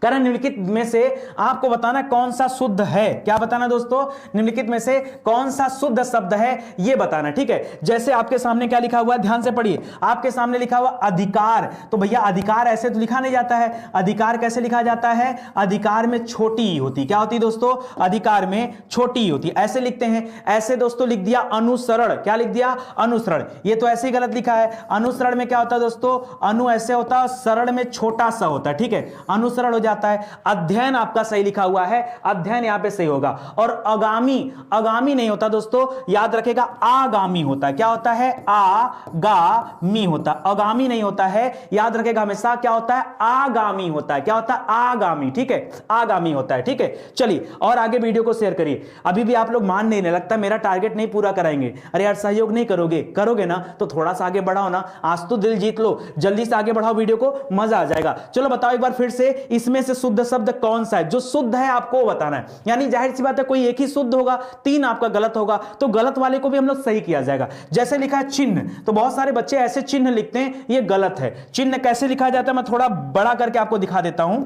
कारण निम्नलिखित में से आपको बताना कौन सा शुद्ध है, क्या बताना दोस्तों, निम्नलिखित में से कौन सा शुद्ध शब्द है ये बताना, ठीक है। जैसे आपके सामने क्या लिखा हुआ है, ध्यान से पढ़िए, आपके सामने लिखा हुआ अधिकार, तो भैया अधिकार ऐसे तो लिखा नहीं जाता है, अधिकार कैसे लिखा जाता है, अधिकार में छोटी ही होती, क्या होती दोस्तों, अधिकार में छोटी ही होती, ऐसे लिखते हैं। ऐसे दोस्तों लिख दिया अनुसरण, क्या लिख दिया, अनुसरण, ये तो ऐसे ही गलत लिखा है। अनुसरण में क्या होता है दोस्तों, अनु ऐसे होता है, शरण में छोटा सा होता है, ठीक है, अनुसरण हो जाता है। अध्ययन आपका सही लिखा हुआ है, अध्ययन यहां पे सही होगा। और आगामी, आगामी नहीं होता दोस्तों, याद रखेगा, आगामी होता है, क्या होता है, आगामी होता है, आगामी नहीं होता है, याद रखेगा हमेशा क्या होता है, आगामी होता है, क्या होता है, आगामी, ठीक है, आगामी होता है, ठीक है। चलिए और आगे वीडियो को शेयर करिए। अभी भी आप लोग मान नहीं, लगता मेरा टारगेट नहीं पूरा कराएंगे, अरे यार सहयोग नहीं करोगे, करोगे ना तो थोड़ा सा आगे बढ़ाओ ना, आज तो दिल जीत लो, जल्दी से आगे बढ़ाओ वीडियो को, मजा आ जाएगा। चलो बताओ एक बार फिर से, इसमें से शुद्ध शब्द कौन सा है, जो शुद्ध है आपको बताना है। यानी जाहिर सी बात है कोई एक ही शुद्ध होगा, 3 आपका गलत होगा, तो गलत वाले को भी हम लोग सही किया जाएगा। जैसे लिखा है चिन्ह, तो बहुत सारे बच्चे ऐसे चिन्ह लिखते हैं, ये गलत है। चिन्ह कैसे लिखा जाता है मैं थोड़ा बड़ा करके आपको दिखा देता हूं।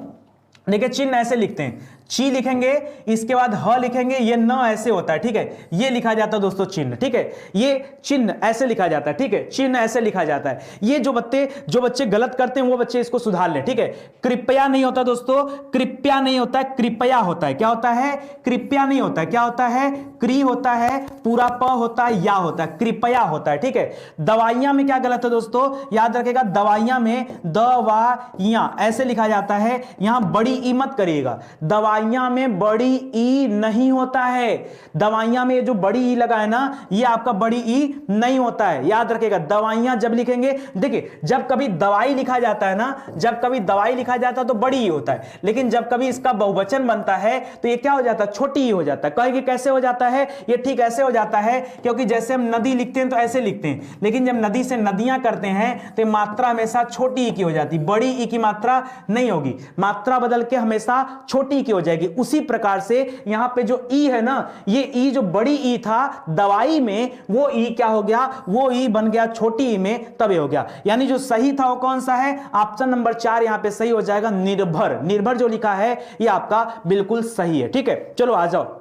देखिए चिन्ह ऐसे लिखते हैं, ची लिखेंगे, इसके बाद ह लिखेंगे, ये न ऐसे होता है, ठीक है, ये लिखा जाता है दोस्तों चिन्ह, ठीक है, ये चिन्ह ऐसे लिखा जाता है, ठीक है, चिन्ह ऐसे लिखा जाता है। ये जो बच्चे गलत करते हैं वो बच्चे इसको सुधार ले, ठीक है। कृपया नहीं होता दोस्तों, कृपया नहीं होता है, कृपया होता है। क्या होता है? कृपया नहीं होता है, क्या होता है? क्री होता है, पूरा प होता है, या होता है, कृपया होता है, ठीक है। दवाइयां में क्या गलत है दोस्तों? याद रखेगा, दवाइयां में दवाइयां ऐसे लिखा जाता है, यहां बड़ी ई मत करिएगा, दवाइयां में बड़ी ई नहीं होता है। दवाइयां में जो बड़ी ई लगा है ना, ये आपका बड़ी ई नहीं होता है, याद रखेगा। दवाइयां जब लिखेंगे, देखिए जब कभी दवाई लिखा जाता है ना, जब कभी दवाई लिखा जाता है तो बड़ी ई होता है, लेकिन जब कभी इसका बहुवचन बनता है तो ये क्या हो जाता है? छोटी ई हो जाता है। कहेंगे कैसे हो जाता है? ये ठीक ऐसे हो जाता है, क्योंकि जैसे हम नदी लिखते हैं तो ऐसे लिखते हैं, लेकिन जब नदी से नदियां करते हैं तो मात्रा हमेशा छोटी ई की हो जाती, बड़ी ई की मात्रा नहीं होगी, मात्रा बदल के हमेशा छोटी ई की हो जाएगी। उसी प्रकार से यहां पे जो ई है ना, ये ई जो बड़ी ई था दवाई में, वो ई क्या हो गया? वो ई बन गया छोटी ई में, तब हो गया। यानी जो सही था वो कौन सा है? ऑप्शन नंबर 4 यहां पे सही हो जाएगा, निर्भर। निर्भर जो लिखा है ये आपका बिल्कुल सही है, ठीक है। चलो आ जाओ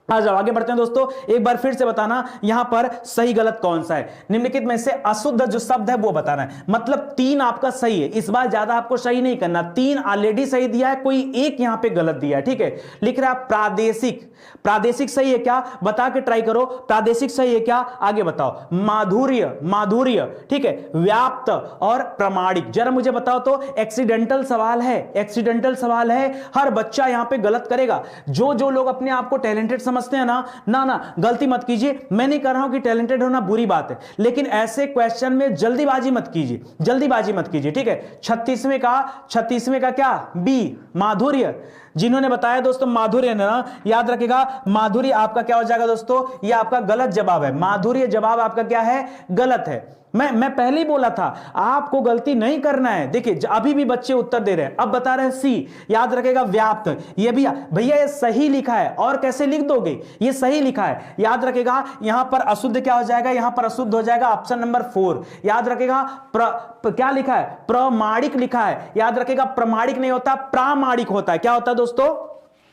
आगे बढ़ते हैं दोस्तों। एक बार फिर से बताना यहां पर सही गलत कौन सा है। निम्नलिखित में से अशुद्ध जो शब्द है वो बताना है, मतलब 3 आपका सही है, इस बार ज्यादा आपको सही नहीं करना, 3 ऑलरेडी सही दिया है, कोई एक यहां पे गलत दिया है, ठीक है। लिख रहा है प्रादेशिक, प्रादेशिक सही है क्या? बता के ट्राई करो, प्रादेशिक सही है क्या? आगे बताओ। माधुर्य, माधुर्य, ठीक है। व्याप्त और प्रमाणिक, जरा मुझे बताओ तो। एक्सीडेंटल सवाल है, एक्सीडेंटल सवाल है, हर बच्चा यहां पे गलत करेगा। जो लोग अपने आप को टैलेंटेड समझते हैं ना, गलती मत कीजिए। मैं नहीं कह रहा हूं कि टैलेंटेड होना बुरी बात है, लेकिन ऐसे क्वेश्चन में जल्दीबाजी मत कीजिए, जल्दीबाजी मत कीजिए, ठीक है। 36वें का क्या? बी, माधुर्य। जिन्होंने बताया दोस्तों माधुर्य ना, याद रखेगा माधुर्य आपका क्या हो जाएगा दोस्तों? ये आपका गलत जवाब है, माधुर्य जवाब आपका क्या है? गलत है। मैं पहले ही बोला था आपको गलती नहीं करना है। देखिए अभी भी बच्चे उत्तर दे रहे हैं, अब बता रहे हैं सी, याद रखेगा व्याप्त। ये भी भैया ये सही लिखा है, और कैसे लिख दोगे? ये सही लिखा है, याद रखेगा। यहां पर अशुद्ध क्या हो जाएगा? यहां पर अशुद्ध हो जाएगा ऑप्शन नंबर 4, याद रखेगा। क्या लिखा है? प्रमाणिक लिखा है, याद रखेगा। प्रमाणिक नहीं होता, प्रामाणिक होता है। क्या होता है दोस्तों?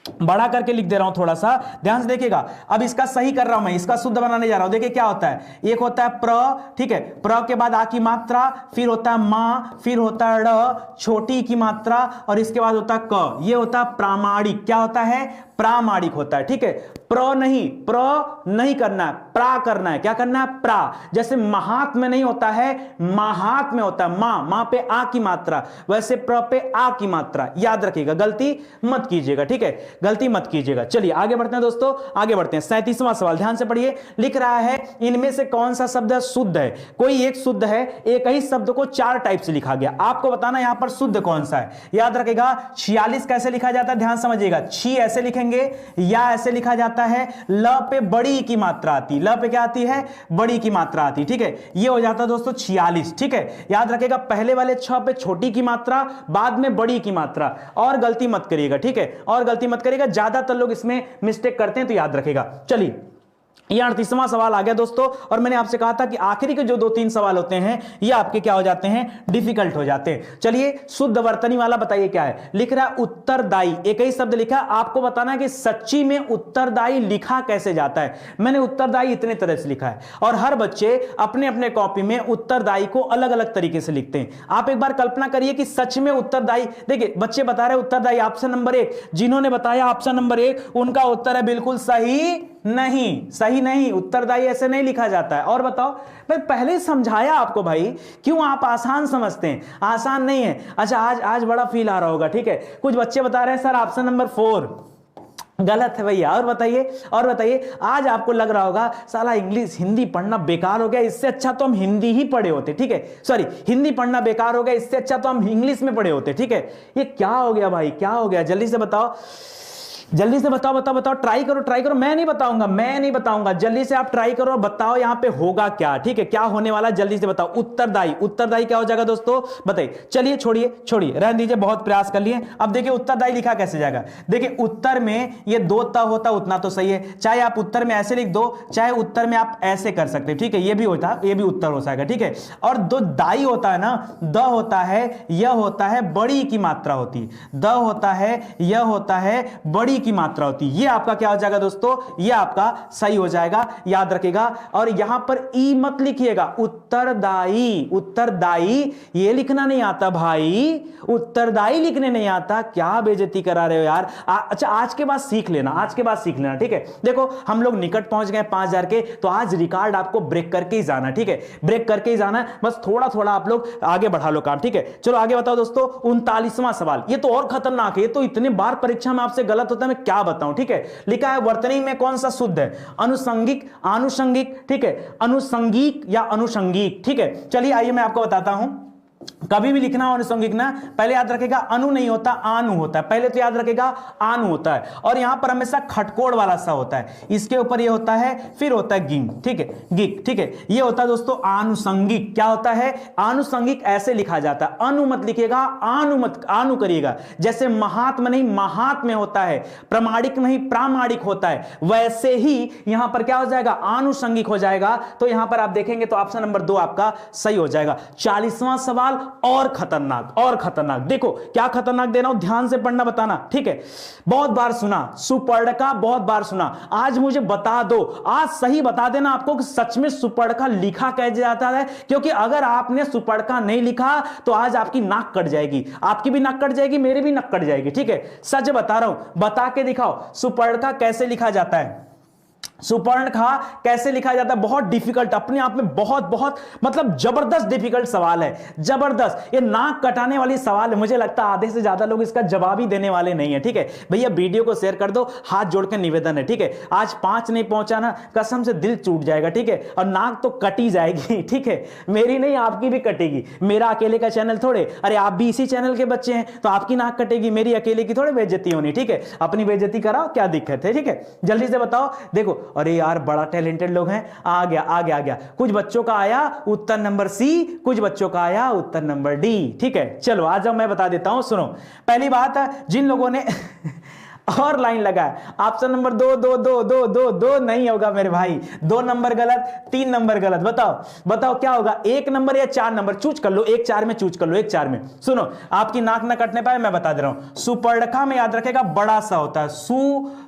बड़ा करके लिख दे रहा हूं, थोड़ा सा ध्यान से देखिएगा। अब इसका सही कर रहा हूं मैं, इसका शुद्ध बनाने जा रहा हूं। देखिए क्या होता है, एक होता है प्र, ठीक है, प्र के बाद आ की मात्रा, फिर होता है मा, फिर होता है ड़, छोटी की मात्रा, और इसके बाद होता है क। ये होता है प्रामाणिक। क्या होता है? प्रामाणिक होता है, ठीक है। प्र नहीं करना है, प्रा करना है। क्या करना है? प्रा। जैसे महात्म नहीं होता है, महात्म्य होता है, मां पे आ की मात्रा, वैसे प्र पे आ की मात्रा, याद रखिएगा, गलती मत कीजिएगा, ठीक है, गलती मत कीजिएगा। चलिए आगे बढ़ते हैं दोस्तों, आगे बढ़ते हैं। 37वां सवाल ध्यान से पढ़िए। लिख रहा है इनमें से कौन सा शब्द शुद्ध है? कोई एक शुद्ध है, एक ही शब्द को 4 टाइप से लिखा गया, आपको बताना यहां पर शुद्ध कौन सा है। याद रखेगा 46 कैसे लिखा जाता है, ध्यान समझिएगा। छी ऐसे लिखेंगे, या ऐसे लिखा जाता है, ल पे बड़ी की मात्रा आती, ल पे क्या आती है? बड़ी की मात्रा आती, ठीक है। ये हो जाता है दोस्तों 46, ठीक है। याद रखेगा पहले वाले 6 पे छोटी की मात्रा, बाद में बड़ी की मात्रा, और गलती मत करिएगा, ठीक है, और गलती मत करिएगा। ज्यादातर लोग इसमें मिस्टेक करते हैं, तो याद रखेगा। चलिए ये 38वां सवाल आ गया दोस्तों, और मैंने आपसे कहा था कि आखिरी के जो 2-3 सवाल होते हैं ये आपके क्या हो जाते हैं? डिफिकल्ट हो जाते हैं। चलिए शुद्ध वर्तनी वाला बताइए क्या है। लिख रहा है उत्तरदायी, एक ही शब्द लिखा, आपको बताना है कि सच्ची में उत्तरदायी लिखा कैसे जाता है। मैंने उत्तरदायी इतने तरह से लिखा है, और हर बच्चे अपने अपने कॉपी में उत्तरदायी को अलग अलग तरीके से लिखते हैं। आप एक बार कल्पना करिए कि सच में उत्तरदायी, देखिए बच्चे बता रहे उत्तरदायी ऑप्शन नंबर 1, जिन्होंने बताया ऑप्शन नंबर 1 उनका उत्तर है बिल्कुल सही नहीं, सही नहीं, उत्तरदायी ऐसे नहीं लिखा जाता है। और बताओ, मैं पहले समझाया आपको भाई, क्यों आप आसान समझते हैं? आसान नहीं है। अच्छा आज बड़ा फील आ रहा होगा, ठीक है। कुछ बच्चे बता रहे हैं सर ऑप्शन नंबर 4 गलत है भैया। और बताइए आज आपको लग रहा होगा साला इंग्लिश हिंदी पढ़ना बेकार हो गया, इससे अच्छा तो हम हिंदी ही पढ़े होते, ठीक है। सॉरी, हिंदी पढ़ना बेकार हो गया, इससे अच्छा तो हम इंग्लिश में पढ़े होते, ठीक है। ये क्या हो गया भाई, क्या हो गया? जल्दी से बताओ, जल्दी से बताओ। ट्राई करो। मैं नहीं बताऊंगा, जल्दी से आप ट्राई करो, बताओ यहां पे होगा क्या, ठीक है, क्या होने वाला, जल्दी से बताओ। उत्तरदायी क्या हो जाएगा दोस्तों? बताइए। चलिए छोड़िए, रहने दीजिए, बहुत प्रयास कर लिए। अब देखिए उत्तरदायी लिखा कैसे जाएगा। देखिए उत्तर में ये 2 त होता, उतना तो सही है, चाहे आप उत्तर में ऐसे लिख दो, चाहे उत्तर में आप ऐसे कर सकते हैं, ठीक है, ये भी होता, ये भी उत्तर हो जाएगा, ठीक है। और दो दाई होता है ना, द होता है, यह होता है, बड़ी की मात्रा होती है, द होता है, यह होता है, बड़ी पानी की मात्रा होती है। ये आपका क्या हो जाएगा दोस्तों, ये आपका सही हो जाएगा, याद रखेगा। और यहां पर ई मत लिखिएगा, उत्तरदायी, उत्तरदायी ये लिखना नहीं आता भाई, उत्तरदायी लिखने नहीं आता, क्या बेइज्जती करा रहे हो यार। अच्छा आज के बाद सीख लेना, आज के बाद सीख लेना, ठीक है। देखो हम लोग निकट पहुंच गए 5000 के, तो आज रिकॉर्ड आपको ब्रेक करके ही जाना, ठीक है, ब्रेक करके ही जाना है। बस थोड़ा थोड़ा आप लोग आगे बढ़ा लो काम, ठीक है। चलो आगे बताओ दोस्तों, 39वां सवाल, ये तो और खतरनाक है, ये तो इतने बार परीक्षा में आपसे गलत होता है, मैं क्या बताऊं, ठीक है। लिखा है वर्तनी में कौन सा शुद्ध है, अनुसंगिक, आनुषंगिक, ठीक है, अनुसंगिक या अनुषंगिक, ठीक है। चलिए आइए मैं आपको बताता हूं, कभी भी लिखना अनुसंगिक ना, पहले याद रखेगा अनु नहीं होता, आनु होता है, पहले तो याद रखेगा आनु होता है, और यहां पर हमेशा खटकोड़ वाला सा होता है, इसके ऊपर ये होता है, फिर होता है गिंग, ठीक है, गिक, ठीक है। ये होता है दोस्तों आनुसंगिक, क्या होता है आनुसंगिक, ऐसे लिखा जाता है, अनु मत लिखिएगा, आनु मत, आनु करिएगा। जैसे महात्म नहीं महात्म्य होता है, प्रमाणिक नहीं प्रामाणिक होता है, वैसे ही यहां पर क्या हो जाएगा, आनुसंगिक हो जाएगा। तो यहां पर आप देखेंगे तो ऑप्शन नंबर 2 आपका सही हो जाएगा। 40वां सवाल और खतरनाक, और खतरनाक, देखो क्या खतरनाक दे रहा हूं, ध्यान से पढ़ना बताना, ठीक है। बहुत बार सुना सुपर्णका, बहुत बार सुना, आज मुझे बता दो, आज सही बता देना आपको कि सच में सुपर्णका लिखा कैसे जाता है, क्योंकि अगर आपने सुपर्णका नहीं लिखा तो आज आपकी नाक कट जाएगी, आपकी भी नाक कट जाएगी, मेरी भी नाक कट जाएगी, ठीक है। सच बता रहा हूं, बता के दिखाओ सुपर्णका कैसे लिखा जाता है, सुपर्णखा कैसे लिखा जाता है। बहुत डिफिकल्ट, अपने आप में बहुत बहुत मतलब जबरदस्त डिफिकल्ट सवाल है, जबरदस्त। ये नाक कटाने वाली सवाल है, मुझे लगता है आधे से ज्यादा लोग इसका जवाब ही देने वाले नहीं है, ठीक है भैया। वीडियो को शेयर कर दो, हाथ जोड़कर निवेदन है, ठीक है। आज 5 नहीं पहुंचा ना, कसम से दिल टूट जाएगा, ठीक है। और नाक तो कटी जाएगी, ठीक है, मेरी नहीं आपकी भी कटेगी, मेरा अकेले का चैनल थोड़े, अरे आप भी इसी चैनल के बच्चे हैं तो आपकी नाक कटेगी, मेरी अकेले की थोड़े बेइज्जती होनी, ठीक है। अपनी बेइज्जती कराओ, क्या दिक्कत है, ठीक है। जल्दी से बताओ, देखो अरे यार बड़ा टैलेंटेड लोग हैं, आ गया आ गया आ गया। कुछ बच्चों का आया उत्तर नंबर सी, कुछ बच्चों का आया उत्तर नंबर डी, ठीक है। चलो आ जाओ, मैं बता देता हूं, सुनो। पहली बात है, जिन लोगों ने और लाइन लगाया, ऑप्शन नंबर 2 2 2 2 2 2 नहीं होगा मेरे भाई, 2 नंबर गलत, 3 नंबर गलत, बताओ बताओ क्या होगा, 1 नंबर या 4 नंबर, चूज कर लो, 1 4 में चूज कर लो, 1 4 में। सुनो, आपकी नाक ना कटने पाए, मैं बता दे रहा हूं। सुपर्णखा में याद रखेगा बड़ा सा होता है, सुर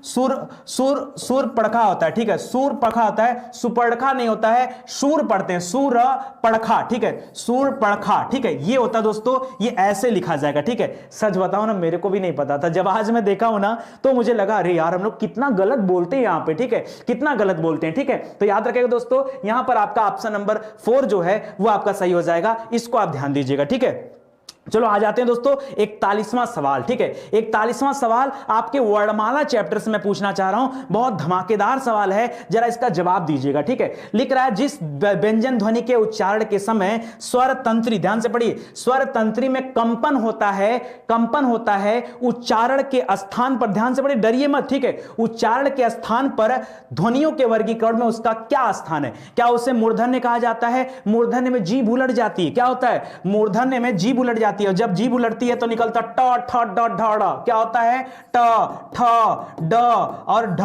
पड़खा होता है, ठीक है, सूर पड़खा होता है, सुपर्णखा नहीं होता है, सूर पढ़ते हैं, सूर पड़खा, ठीक है, सूर पड़खा, ठीक है। ये होता दोस्तों, ये ऐसे लिखा जाएगा, ठीक है। सच बताओ ना, मेरे को भी नहीं पता था, जब आज मैं देखा हूं ना तो मुझे लगा अरे यार हम लोग कितना गलत बोलते हैं यहां पे, ठीक है, कितना गलत बोलते हैं, ठीक है। तो याद रखिएगा दोस्तों, यहां पर आपका ऑप्शन नंबर 4 जो है वो आपका सही हो जाएगा, इसको आप ध्यान दीजिएगा, ठीक है। चलो आ जाते हैं दोस्तों 41वां सवाल, ठीक है। 41वां सवाल आपके वर्णमाला चैप्टर से मैं पूछना चाह रहा हूं, बहुत धमाकेदार सवाल है, जरा इसका जवाब दीजिएगा, ठीक है। लिख रहा है, जिस व्यंजन ध्वनि के उच्चारण के समय स्वर तंत्री, ध्यान से पढ़िए, स्वर तंत्री में कंपन होता है, कंपन होता है उच्चारण के स्थान पर, ध्यान से पढ़िए, डरिए मत, ठीक है। उच्चारण के स्थान पर ध्वनियों के वर्गीकरण में उसका क्या स्थान है, क्या उसे मूर्धन्य कहा जाता है, मूर्धन्य में जीभ उलट जाती है, क्या होता है, मूर्धन्य में जीभ उलट जाती है, और जब जीभ उलटती है तो निकलता ट ठ ड ढ ड़, क्या होता है, ट ठ ड और ढ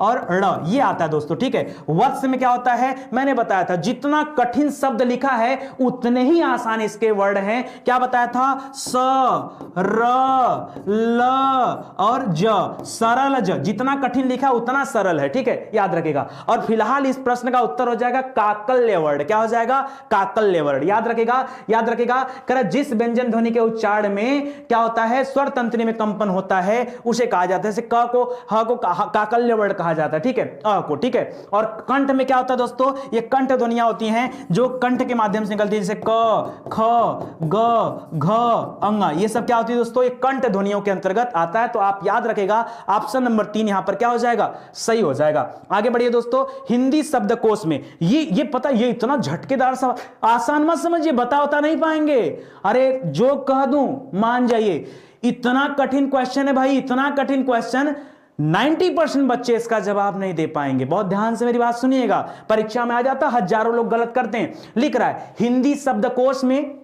और ड़, ये आता है दोस्तों, ठीक है। वत्स में क्या होता है, मैंने बताया था, जितना कठिन शब्द लिखा है उतने ही आसान इसके वर्ड हैं, क्या बताया था, स र ल और ज, सरल ज, जितना कठिन लिखा उतना सरल है, ठीक है, याद रखेगा। और फिलहाल इस प्रश्न का उत्तर हो जाएगा काकल्य वर्ड, क्या हो जाएगा, काकल्य वर्ड, याद रखेगा, याद रखेगा। कर जिस व्यंजन ध्वनि के उच्चारण में क्या होता है, स्वर तंत्री में कंपन होता है, उसे कहा जाता है, जैसे क को ह को काकल्य वर्ड कहा जाता है, ठीक है, अ को, ठीक है। और कंठ में क्या होता है दोस्तों, ये कंठ ध्वनियां होती हैं जो कंठ के माध्यम से निकलती है, जैसे क ख ग घ अंग, ये सब क्या होती है दोस्तों, ये कंठ ध्वनियों के अंतर्गत आता है। तो आप याद रखेगा, ऑप्शन नंबर 3 यहां पर क्या हो जाएगा, सही हो जाएगा। आगे बढ़िए दोस्तों, हिंदी शब्दकोश में ये पता, ये इतना झटकेदार सवाल, आसान मत समझिए, बता नहीं पाएंगे, अरे जो कह दूं मान जाइए, इतना कठिन क्वेश्चन है भाई, इतना कठिन क्वेश्चन 90% बच्चे इसका जवाब नहीं दे पाएंगे। बहुत ध्यान से मेरी बात सुनिएगा, परीक्षा में आ जाता, हजारों लोग गलत करते हैं। लिख रहा है, हिंदी शब्दकोश में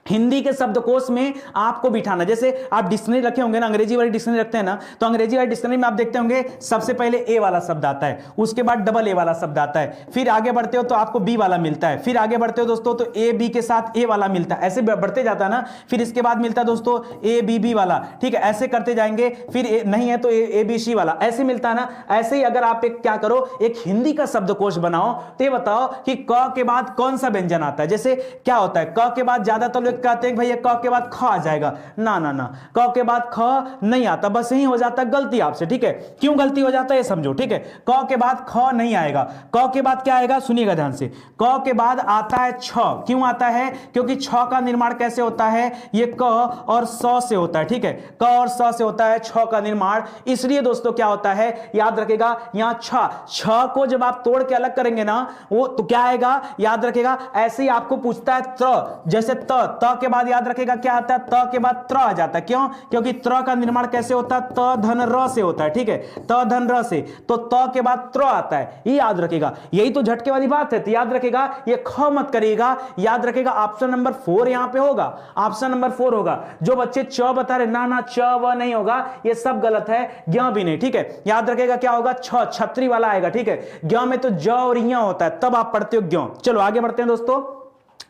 हिंदी के शब्दकोश में आपको बिठाना। जैसे आप डिक्शनरी रखे होंगे ना, अंग्रेजी वाली डिक्शनरी रखते हैं ना, तो अंग्रेजी वाली डिक्शनरी में आप देखते होंगे सबसे पहले ए वाला शब्द आता है, उसके बाद डबल ए वाला शब्द आता है, फिर आगे बढ़ते हो तो आपको बी वाला मिलता है, फिर आगे बढ़ते हो दोस्तों तो ए बी के साथ ए वाला मिलता है, ऐसे बढ़ते जाता है ना, फिर इसके बाद मिलता है दोस्तों ए बी बी वाला, ठीक है, ऐसे करते जाएंगे, फिर नहीं है तो ए बी सी वाला, ऐसे मिलता है ना। ऐसे ही अगर आप एक क्या करो, एक हिंदी का शब्दकोश बनाओ, तो ये बताओ कि क के बाद कौन सा व्यंजन आता है। जैसे क्या होता है, क के बाद ज्यादातर लोग कहते हैं भैया क के बाद ख आ जाएगा, ना ना ना, क के बाद ख नहीं आता, बस यही हो जाता है गलती आपसे, ठीक है। क्यों गलती हो जाता है ये समझो, ठीक है। क के बाद ख नहीं आएगा, क के बाद क्या आएगा, सुनिएगा ध्यान से, क के बाद आता है छ। क्यों आता है, क्योंकि छ का निर्माण कैसे होता है, ये क और स से होता है, ठीक है, क और स से होता है छ का निर्माण। इसलिए दोस्तों क्या होता है, याद रखेगा, यहां छ को जब आप तोड़ के अलग करेंगे ना, वो तो क्या आएगा, याद रखेगा, ऐसे ही आपको पूछता है त्र, जैसे त के बाद याद रखेगा क्या आता है, त के बाद त्र आ जाता है। क्यों, क्योंकि त्र का निर्माण कैसे होता है, त धन र से होता है, ठीक है, त धन र से, तो त के बाद त्र आता है, ये याद रखेगा। यही तो झटके वाली बात है, तो याद रखेगा, ये ख मत करिएगा, याद रखेगा ऑप्शन नंबर 4 यहां पे होगा, ऑप्शन नंबर 4 होगा। जो बच्चे च बता रहे, ना ना च व नहीं होगा, ये सब गलत है, ज्ञ भी नहीं, ठीक है। याद रखेगा क्या होगा, छ छतरी वाला आएगा, ठीक है। ज्ञ में तो ज और य होता है, तब आप पढ़ते हो ज्ञ। चलो आगे बढ़ते हैं दोस्तों,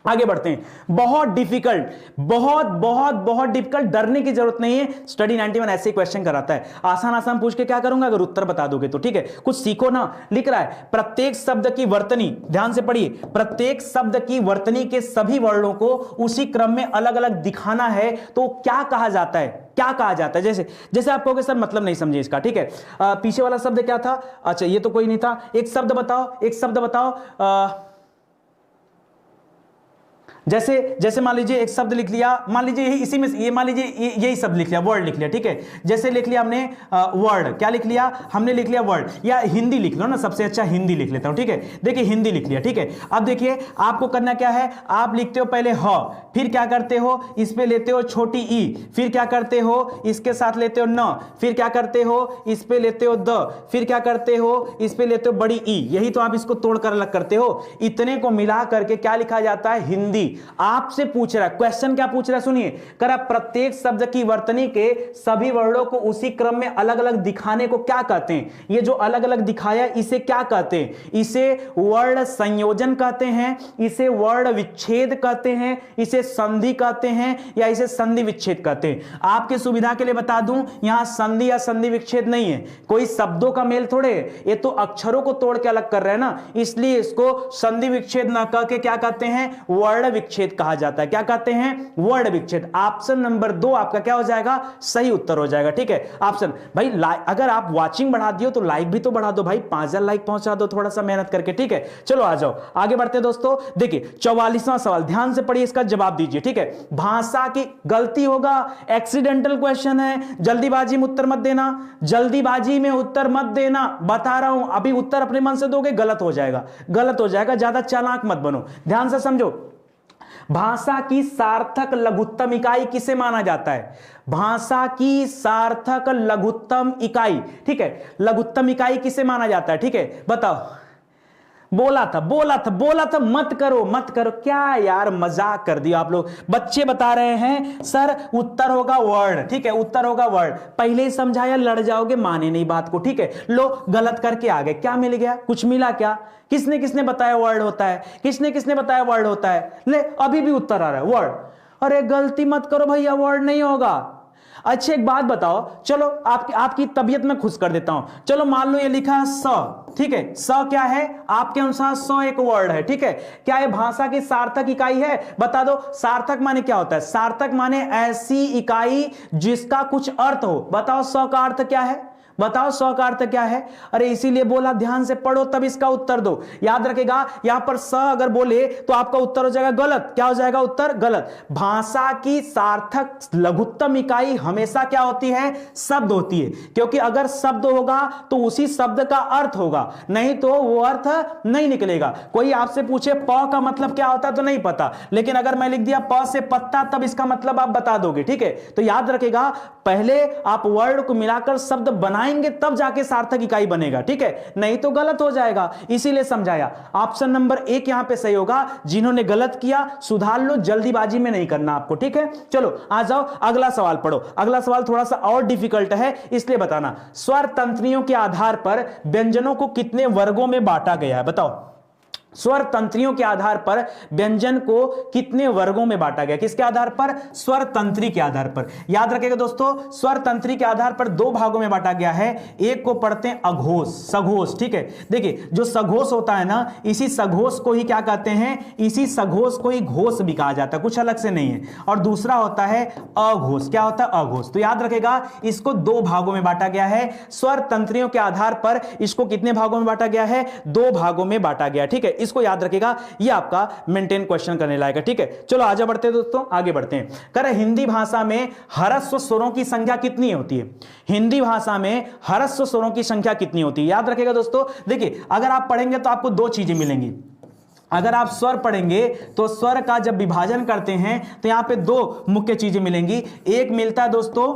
आगे बढ़ते हैं। बहुत डिफिकल्ट, बहुत बहुत बहुत डिफिकल्ट, डरने की जरूरत नहीं है, स्टडी 91 ऐसे क्वेश्चन कराता है। आसान आसान पूछ के क्या करूंगा, अगर उत्तर बता दोगे तो, ठीक है। कुछ सीखो ना। लिख रहा है प्रत्येक शब्द की वर्तनी, ध्यान से पढ़िए, प्रत्येक शब्द की वर्तनी के सभी वर्णों को उसी क्रम में अलग अलग दिखाना है, तो क्या कहा जाता है, क्या कहा जाता है। जैसे जैसे आप कहोगे सर मतलब नहीं समझे इसका, ठीक है। पीछे वाला शब्द क्या था, अच्छा ये तो कोई नहीं था, एक शब्द बताओ, एक शब्द बताओ। जैसे जैसे मान लीजिए एक शब्द लिख लिया, मान लीजिए यही इसी में ये मान लीजिए यही शब्द लिख लिया, वर्ड लिख लिया, ठीक है। जैसे लिख लिया हमने वर्ड, क्या लिख लिया हमने, लिख लिया वर्ड, या हिंदी लिख लो ना, सबसे अच्छा हिंदी लिख लेता हूं, ठीक है। देखिए हिंदी लिख लिया, ठीक है। अब देखिए आपको करना क्या है, आप लिखते हो पहले ह, फिर क्या करते हो, इस पे लेते हो छोटी ई, फिर क्या करते हो, इसके साथ लेते हो न, फिर क्या करते हो, इस पे लेते हो द, फिर क्या करते हो, इस पे लेते हो बड़ी ई, यही तो आप इसको तोड़कर अलग करते हो। इतने को मिला करके क्या लिखा जाता है, हिंदी। आपसे पूछ रहा है क्वेश्चन, क्या पूछ रहा है सुनिए, करा प्रत्येक शब्द की वर्तनी के सभी वर्णों को उसी क्रम में अलग अलग दिखाने को क्या कहते हैं। ये जो अलग अलग दिखाया इसे क्या कहते हैं, इसे वर्ण संयोजन कहते हैं, इसे वर्ण विच्छेद कहते हैं, इसे संधि कहते हैं, या इसे संधि विच्छेद कहते हैं। आपके सुविधा के लिए बता दूं, यहां संधि या संधि विच्छेद नहीं है, कोई शब्दों का मेल थोड़े, ये तो अक्षरों को तोड़ के अलग कर रहे हैं ना, इसलिए इसको संधि विच्छेद न कह के क्या कहते हैं, वर्ण विच्छेद कहा जाता है। क्या कहते हैं, वर्ण विच्छेद। ऑप्शन नंबर 2 आपका क्या हो जाएगा, सही उत्तर हो जाएगा, ठीक है। ऑप्शन भाई अगर आप वाचिंग बढ़ा दियो तो लाइक भी तो बढ़ा दो भाई, 5000 लाइक पहुंचा दो थोड़ा सा मेहनत करके, ठीक है। चलो आ जाओ आगे बढ़ते हैं दोस्तों। देखिए 44वां सवाल, ध्यान से पढ़िए, इसका जवाब दीजिए, ठीक है। भाषा की गलती होगा, एक्सीडेंटल क्वेश्चन है, जल्दीबाजी में उत्तर मत देना, जल्दीबाजी में उत्तर मत देना, बता रहा हूं। अभी उत्तर अपने मन से दोगे गलत हो जाएगा, गलत हो जाएगा, ज्यादा चालाक मत बनो, ध्यान से समझो। भाषा की सार्थक लघुत्तम इकाई किसे माना जाता है, भाषा की सार्थक लघुत्तम इकाई, ठीक है, लघुत्तम इकाई किसे माना जाता है, ठीक है, बताओ। बोला था, मत करो, क्या यार मजाक कर दिया आप लोग। बच्चे बता रहे हैं सर उत्तर होगा वर्ड, ठीक है, उत्तर होगा वर्ड। पहले ही समझाया, लड़ जाओगे, माने नहीं बात को, ठीक है। लो गलत करके आ गए, क्या मिल गया, कुछ मिला क्या, किसने किसने बताया वर्ड होता है, किसने किसने बताया वर्ड होता है, ले अभी भी उत्तर आ रहा है वर्ड। अरे गलती मत करो भैया, वर्ड नहीं होगा। अच्छा एक बात बताओ, चलो आपकी तबीयत में खुश कर देता हूं। चलो मान लो ये लिखा है स, ठीक है, स क्या है आपके अनुसार, स एक वर्ड है, ठीक है। क्या ये भाषा की सार्थक इकाई है, बता दो। सार्थक माने क्या होता है, सार्थक माने ऐसी इकाई जिसका कुछ अर्थ हो। बताओ स का अर्थ क्या है, बताओ 100 का अर्थ क्या है। अरे इसीलिए बोला ध्यान से पढ़ो तब इसका उत्तर दो। याद रखेगा यहां पर स अगर बोले तो आपका उत्तर हो जाएगा गलत। क्या हो जाएगा उत्तर, गलत। भाषा की सार्थक लघुत्तम इकाई हमेशा क्या होती है, शब्द होती है, क्योंकि अगर शब्द होगा तो उसी शब्द का अर्थ होगा, नहीं तो वो अर्थ नहीं निकलेगा। कोई आपसे पूछे प का मतलब क्या होता है तो नहीं पता, लेकिन अगर मैं लिख दिया प से पत्ता तब इसका मतलब आप बता दोगे, ठीक है। तो याद रखेगा पहले आप वर्ड को मिलाकर शब्द बनाए मिलाएंगे तब जाके सार्थक इकाई बनेगा, ठीक है, नहीं तो गलत हो जाएगा, इसीलिए समझाया। ऑप्शन नंबर 1 यहां पे सही होगा। जिन्होंने गलत किया सुधार लो, जल्दीबाजी में नहीं करना आपको, ठीक है। चलो आ जाओ, अगला सवाल पढ़ो। अगला सवाल थोड़ा सा और डिफिकल्ट है, इसलिए बताना। स्वर तंत्रियों के आधार पर व्यंजनों को कितने वर्गों में बांटा गया है, बताओ। स्वर तंत्रियों के आधार पर व्यंजन को कितने वर्गों में बांटा गया, किसके आधार पर, स्वर तंत्री के आधार पर। याद रखिएगा दोस्तों, स्वर तंत्री के आधार पर 2 भागों में बांटा गया है। एक को पढ़ते हैं अघोष, सघोष, ठीक है। देखिए जो सघोष होता है ना, इसी सघोष को ही क्या कहते हैं, इसी सघोष को ही घोष भी कहा जाता है, कुछ अलग से नहीं है। और दूसरा होता है अघोष, क्या होता है, अघोष। तो याद रखेगा इसको 2 भागों में बांटा गया है। स्वर तंत्रियों के आधार पर इसको कितने भागों में बांटा गया है, 2 भागों में बांटा गया, ठीक है। इसको याद रखिएगा, ये आपका मेंटेन क्वेश्चन करने लायक है, ठीक है। चलो आगे बढ़ते हैं दोस्तों, आगे बढ़ते हैं। कर हिंदी भाषा में ह्रस्व स्वरों की संख्या कितनी होती है, हिंदी भाषा में ह्रस्व स्वरों की संख्या कितनी होती है, याद रखिएगा दोस्तों। देखिए अगर आप पढ़ेंगे तो आपको 2 चीजें मिलेंगी। अगर आप स्वर पढ़ेंगे तो स्वर का जब विभाजन करते हैं तो यहां पे 2 मुख्य चीजें मिलेंगी। एक मिलता है दोस्तों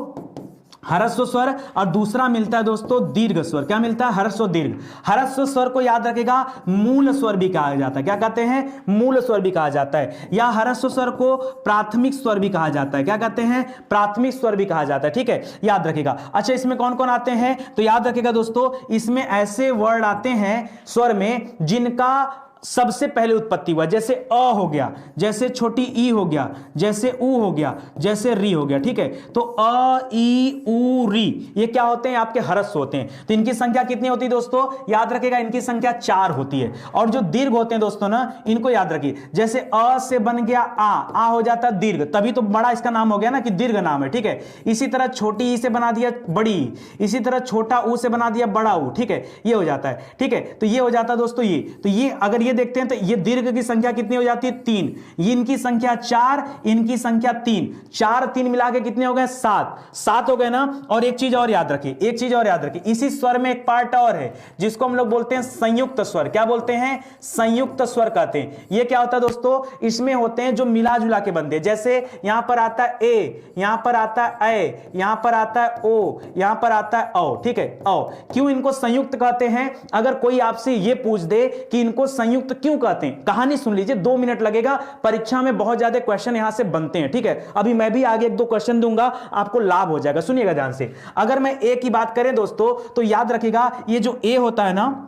ह्रस्व स्वर और दूसरा मिलता है दोस्तों दीर्घ स्वर। क्या मिलता है, ह्रस्व दीर्घ। ह्रस्व स्वर को याद रखेगा मूल स्वर भी कहा जाता है, क्या कहते हैं, मूल स्वर भी कहा जाता है। या ह्रस्व स्वर को प्राथमिक स्वर भी कहा जाता है, क्या कहते हैं, प्राथमिक स्वर भी कहा जाता है, ठीक है, याद रखेगा। अच्छा इसमें कौन कौन आते हैं, तो याद रखेगा दोस्तों, इसमें ऐसे वर्ड आते हैं स्वर में जिनका सबसे पहले उत्पत्ति हुआ, जैसे अ हो गया, जैसे छोटी ई हो गया, जैसे ऊ हो गया, जैसे री हो गया, ठीक है। तो अ ई ऊ री ये क्या होते हैं, आपके ह्रस्व होते हैं। तो इनकी संख्या कितनी होती है दोस्तों, याद रखिएगा इनकी संख्या 4 होती है। और जो दीर्घ होते हैं दोस्तों ना, इनको याद रखिए, जैसे अ से बन गया आ हो जाता है दीर्घ, तभी तो बड़ा इसका नाम हो गया ना कि दीर्घ नाम है, ठीक है। इसी तरह छोटी ई से बना दिया बड़ी, इसी तरह छोटा ऊ से बना दिया बड़ा ऊ, ठीक है, ये हो जाता है, ठीक है। तो ये हो जाता है दोस्तों ये। तो ये अगर ये देखते हैं तो ये दीर्घ की संख्या कितनी हो जाती है, 3। ये इनकी संख्या 4, इनकी संख्या 3, 4 3 मिला के कितने हो गए, 7 हो गए ना। और एक चीज और याद रखिए, एक चीज और याद रखिए, इसी स्वर में एक पार्ट और है जिसको हम लोग बोलते हैं संयुक्त स्वर। क्या बोलते हैं, संयुक्त स्वर कहते हैं। ये क्या होता है दोस्तों, इसमें होते हैं जो मिला जुला के बनते हैं। जैसे यहां पर आता है ए, यहां पर आता है ए, यहां पर आता है ओ, यहां पर आता है औ, ठीक है, औ। क्यों इनको संयुक्त कहते हैं, अगर कोई आपसे ये पूछ दे कि इनको संयुक्त क्यों कहते हैं, कहानी सुन लीजिए, 2 मिनट लगेगा। परीक्षा में बहुत ज्यादा क्वेश्चन यहां से बनते हैं, ठीक है। अभी मैं भी आगे 1-2 क्वेश्चन दूंगा, आपको लाभ हो जाएगा, सुनिएगा ध्यान से। अगर मैं ए की बात करें दोस्तों, तो याद रखिएगा ये जो ए होता है ना,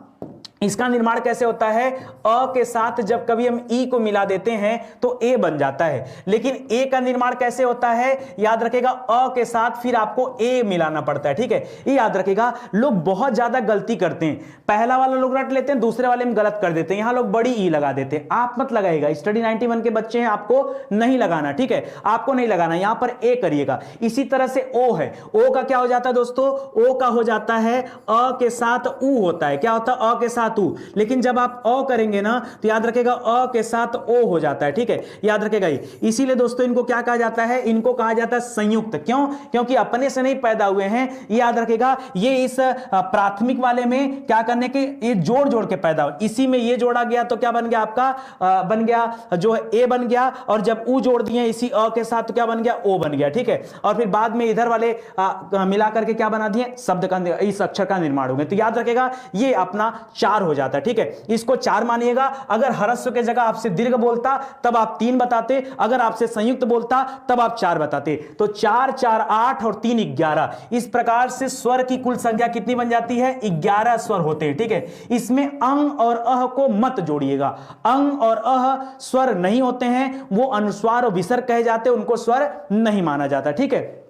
इसका निर्माण कैसे होता है, अ के साथ जब कभी हम ई को मिला देते हैं तो ए बन जाता है। लेकिन ए का निर्माण कैसे होता है, याद रखेगा अ के साथ फिर आपको ए मिलाना पड़ता है, ठीक है। ये याद रखेगा। लोग बहुत ज्यादा गलती करते हैं, पहला वाला लोग रट लेते हैं, दूसरे वाले में गलत कर देते हैं, यहां लोग बड़ी ई लगा देते हैं। आप मत लगाइएगा, स्टडी 91 के बच्चे हैं, आपको नहीं लगाना, ठीक है, आपको नहीं लगाना, यहां पर ए करिएगा। इसी तरह से ओ है, ओ का क्या हो जाता है दोस्तों, ओ का हो जाता है अ के साथ ऊ होता है, क्या होता है, अ के साथ ऊ। लेकिन जब आप अ करेंगे ना तो याद रखेगा अ के साथ ओ हो जाता है, ठीक है, याद रखेगा ये। इसीलिए दोस्तों इनको क्या कहा जाता है, इनको कहा जाता है संयुक्त। क्यों, क्योंकि अपने से नहीं पैदा हुए हैं, याद रखेगा। ये इस प्राथमिक वाले में क्या करने के, ये जोड़ जोड़ के पैदा हो, इसी में ये जोड़ा गया तो क्या बन गया आपका, बन गया जो है ए बन गया। और जब ऊ जोड़ दिए इसी अ के साथ तो क्या बन गया, ओ बन गया, ठीक है। और फिर बाद में इधर वाले मिला करके क्या बना दिए, शब्द का, इस अक्षर का निर्माण हो गया। तो याद रखेगा ये अपना 4 हो जाता है, ठीक है। इसको 4 मानिएगा। अगर ह्रस्व के जगह आपसे दीर्घ बोलता तब आप 3 बताते, अगर आपसे संयुक्त बोलता तब आप 4 बताते। तो 4 4 8 और 3 11। इस प्रकार से स्वर की कुल संख्या कितनी बन जाती है, 11 स्वर होते हैं, ठीक है। इसमें अंग और अह को मत जोड़िएगा, अंग और अह स्वर नहीं होते हैं, वो अनुस्वार और विसर्ग कहे जाते हैं, उनको स्वर नहीं माना जाता, ठीक है।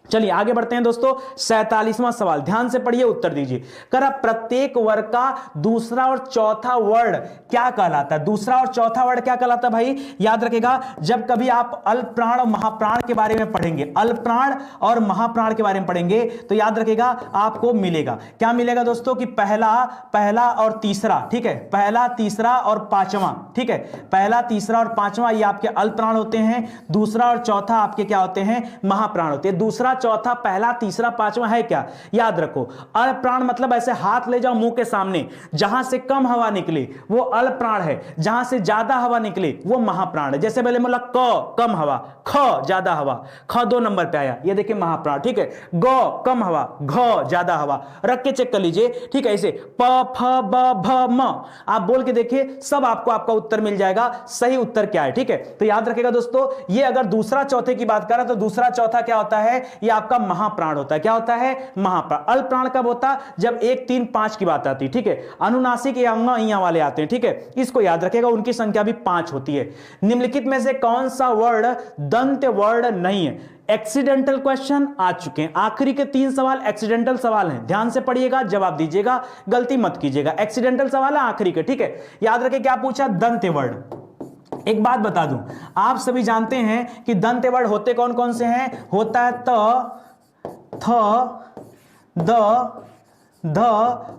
चलिए आगे बढ़ते हैं दोस्तों। 47वां सवाल, ध्यान से पढ़िए, उत्तर दीजिए। कर प्रत्येक वर्ग का दूसरा और चौथा वर्ड क्या कहलाता है, दूसरा और चौथा वर्ड क्या कहलाता है भाई, याद रखेगा। जब कभी आप अल्पप्राण और महाप्राण के बारे में पढ़ेंगे, अल्पप्राण और महाप्राण के बारे में पढ़ेंगे तो याद रखेगा आपको मिलेगा, क्या मिलेगा दोस्तों, कि पहला और तीसरा, ठीक है, पहला तीसरा और पांचवा, ठीक है, पहला तीसरा और पांचवा ये आपके अल्पप्राण होते हैं, दूसरा और चौथा आपके क्या होते हैं, महाप्राण होते हैं। दूसरा चौथा, पहला, तीसरा, पांचवा है क्या? याद रखो, अल प्राण मतलब ऐसे हाथ ले जाओ मुंह के सामने, जहां से कम हवा निकले वो अल प्राण है, जहां से ज्यादा हवा निकले वो महाप्राण है। जैसे पहले बोला क कम हवा, ख ज्यादा हवा, ख 2 नंबर पे आया, ये देखिए महाप्राण, ठीक है। ग कम हवा, घ ज्यादा हवा, रख के चेक कर लीजिए, ठीक है। ऐसे प फ ब भ म आप बोल के देखिए, सब आपको आपका उत्तर मिल जाएगा, सही उत्तर क्या है, ठीक है। तो याद रखिएगा दोस्तों, ये अगर दूसरा चौथे की बात करें तो दूसरा चौथा क्या होता है? ये आपका महाप्राण होता है। क्या होता है? महाप्राण। अल प्राण कब होता? जब 1 3 5 की बात आती है, ठीक है। अनुनासिक या अंग इया वाले आते हैं, ठीक है। इसको याद रखिएगा, उनकी संख्या भी 5 होती है। निम्नलिखित में से कौन सा वर्ड दंत वर्ड नहीं है? एक्सीडेंटल क्वेश्चन आ चुके हैं, आखिरी के 3 सवाल एक्सीडेंटल सवाल हैं, ध्यान से पढ़िएगा, जवाब दीजिएगा, गलती मत कीजिएगा। एक्सीडेंटल सवाल है आखिरी के, ठीक है। याद रखिए क्या पूछा? दंत वर्ड। एक बात बता दूं, आप सभी जानते हैं कि दंत वर्ड होते कौन कौन से हैं? होता है त, थ, द, ध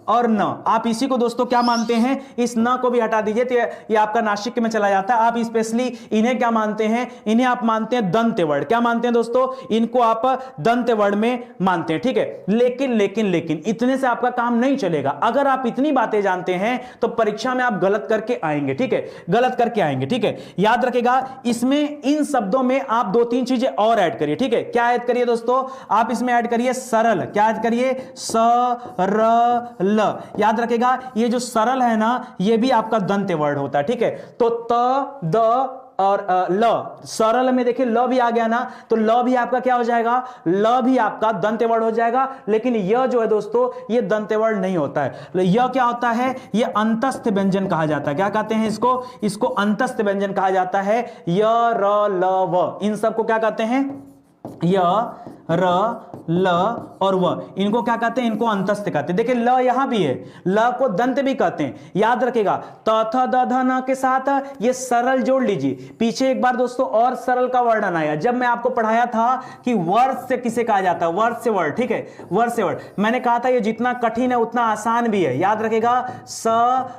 और न। आप इसी को दोस्तों क्या मानते हैं? इस न को भी हटा दीजिए तो ये आपका नासिक में चला जाता है। आप स्पेशली इन्हें क्या मानते हैं? इन्हें आप मानते हैं दंत वर्ड। क्या मानते हैं दोस्तों? इनको आप दंत वर्ड में मानते हैं, ठीक है। लेकिन लेकिन लेकिन इतने से आपका काम नहीं चलेगा। अगर आप इतनी बातें जानते हैं तो परीक्षा में आप गलत करके आएंगे, ठीक है, गलत करके आएंगे, ठीक है। याद रखिएगा, इसमें इन शब्दों में आप 2-3 चीजें और ऐड करिए, ठीक है। क्या ऐड करिए दोस्तों? आप इसमें ऐड करिए सरल। क्या ऐड करिए? सरल। याद रखेगा, ये जो सरल है ना, ये भी आपका दंत वर्ड होता है, ठीक है। तो त, द और ल, सरल में देखिए ल भी आ गया ना, तो ल भी आपका क्या हो जाएगा? ल भी आपका दंत वर्ड हो जाएगा। लेकिन यह जो है दोस्तों, ये दंत वर्ड नहीं होता है। यह क्या होता है? ये अंतस्थ व्यंजन कहा जाता है। क्या कहते हैं इसको? इसको अंतस्थ व्यंजन कहा जाता है। य, र, ल, व, इन सबको क्या कहते हैं? य, र, ल और व, इनको क्या कहते हैं? इनको अंतस्थ कहते हैं। देखिए ल यहां भी है, ल को दंत भी कहते हैं। याद रखेगा, त, थ, द, ध, न के साथ ये सरल जोड़ लीजिए। पीछे एक बार दोस्तों और सरल का वर्णन आया, जब मैं आपको पढ़ाया था कि वर्ड से किसे कहा जाता है? वर्ड से वर्ड, ठीक है, वर्ड से वर्ड। मैंने कहा था ये जितना कठिन है उतना आसान भी है। याद रखेगा, स,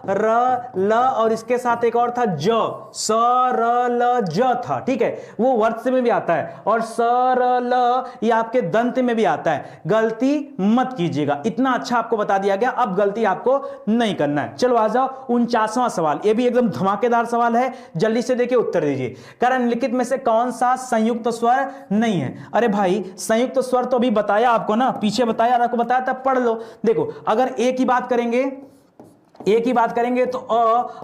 र, ल और इसके साथ एक और था ज, स, र, ल, ज था, ठीक है। वो वर्ड से में भी आता है, और स, र, ल ये आपके दंत में भी आता है। गलती मत कीजिएगा, इतना अच्छा आपको बता दिया गया, अब गलती आपको नहीं करना है। चलो आ जाओ 49वां सवाल, ये भी एकदम धमाकेदार सवाल है, जल्दी से देखिए उत्तर दीजिए। कारण निम्नलिखित में से कौन सा संयुक्त स्वर नहीं है? अरे भाई, संयुक्त स्वर तो अभी बताया आपको ना, पीछे बताया, आपको बताया तब पढ़ लो। देखो, अगर ए की बात करेंगे, ए की बात करेंगे तो अ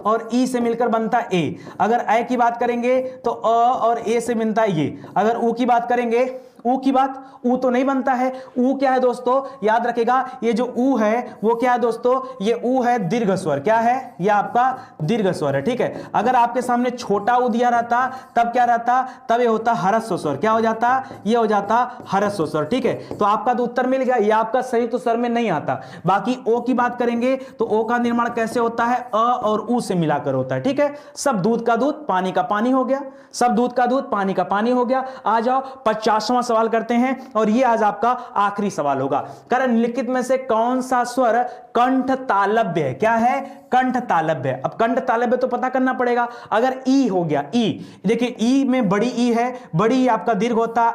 और ई से मिलकर बनता है ए। अगर ए की बात करेंगे तो अ और ए से बनता है ये। अगर ऊ की बात करेंगे, ऊ की बात, ऊ तो नहीं बनता है। ऊ क्या है दोस्तों? याद रखेगा, ये जो ऊ है वो क्या है दोस्तों? ये ऊ है दीर्घ स्वर। क्या है? ये आपका दीर्घ स्वर है, ठीक है। अगर आपके सामने छोटा ऊ दिया रहता तब क्या रहता? तब ये होता ह्रस्व स्वर। क्या हो जाता? ये हो जाता ह्रस्व स्वर, ठीक है। तो आपका तो उत्तर मिल गया, ये आपका संयुक्त स्वर में नहीं आता। बाकी ओ की बात करेंगे तो ओ का निर्माण कैसे होता है? अ और ऊ से मिलाकर होता है, ठीक है। सब दूध का दूध पानी का पानी हो गया, सब दूध का दूध पानी का पानी हो गया। आ जाओ 50वां सवाल करते हैं, और ये आज आपका आखिरी सवाल होगा। कारण निम्नलिखित में से कौन सा स्वर कंठ तालव्य है? क्या है? कंठ तालव्य। अब कंठ तालव्य तो पता करना पड़ेगा। अगर ई हो गया, ई, देखिए ई में बड़ी ई है, बड़ी ई आपका दीर्घ होता है।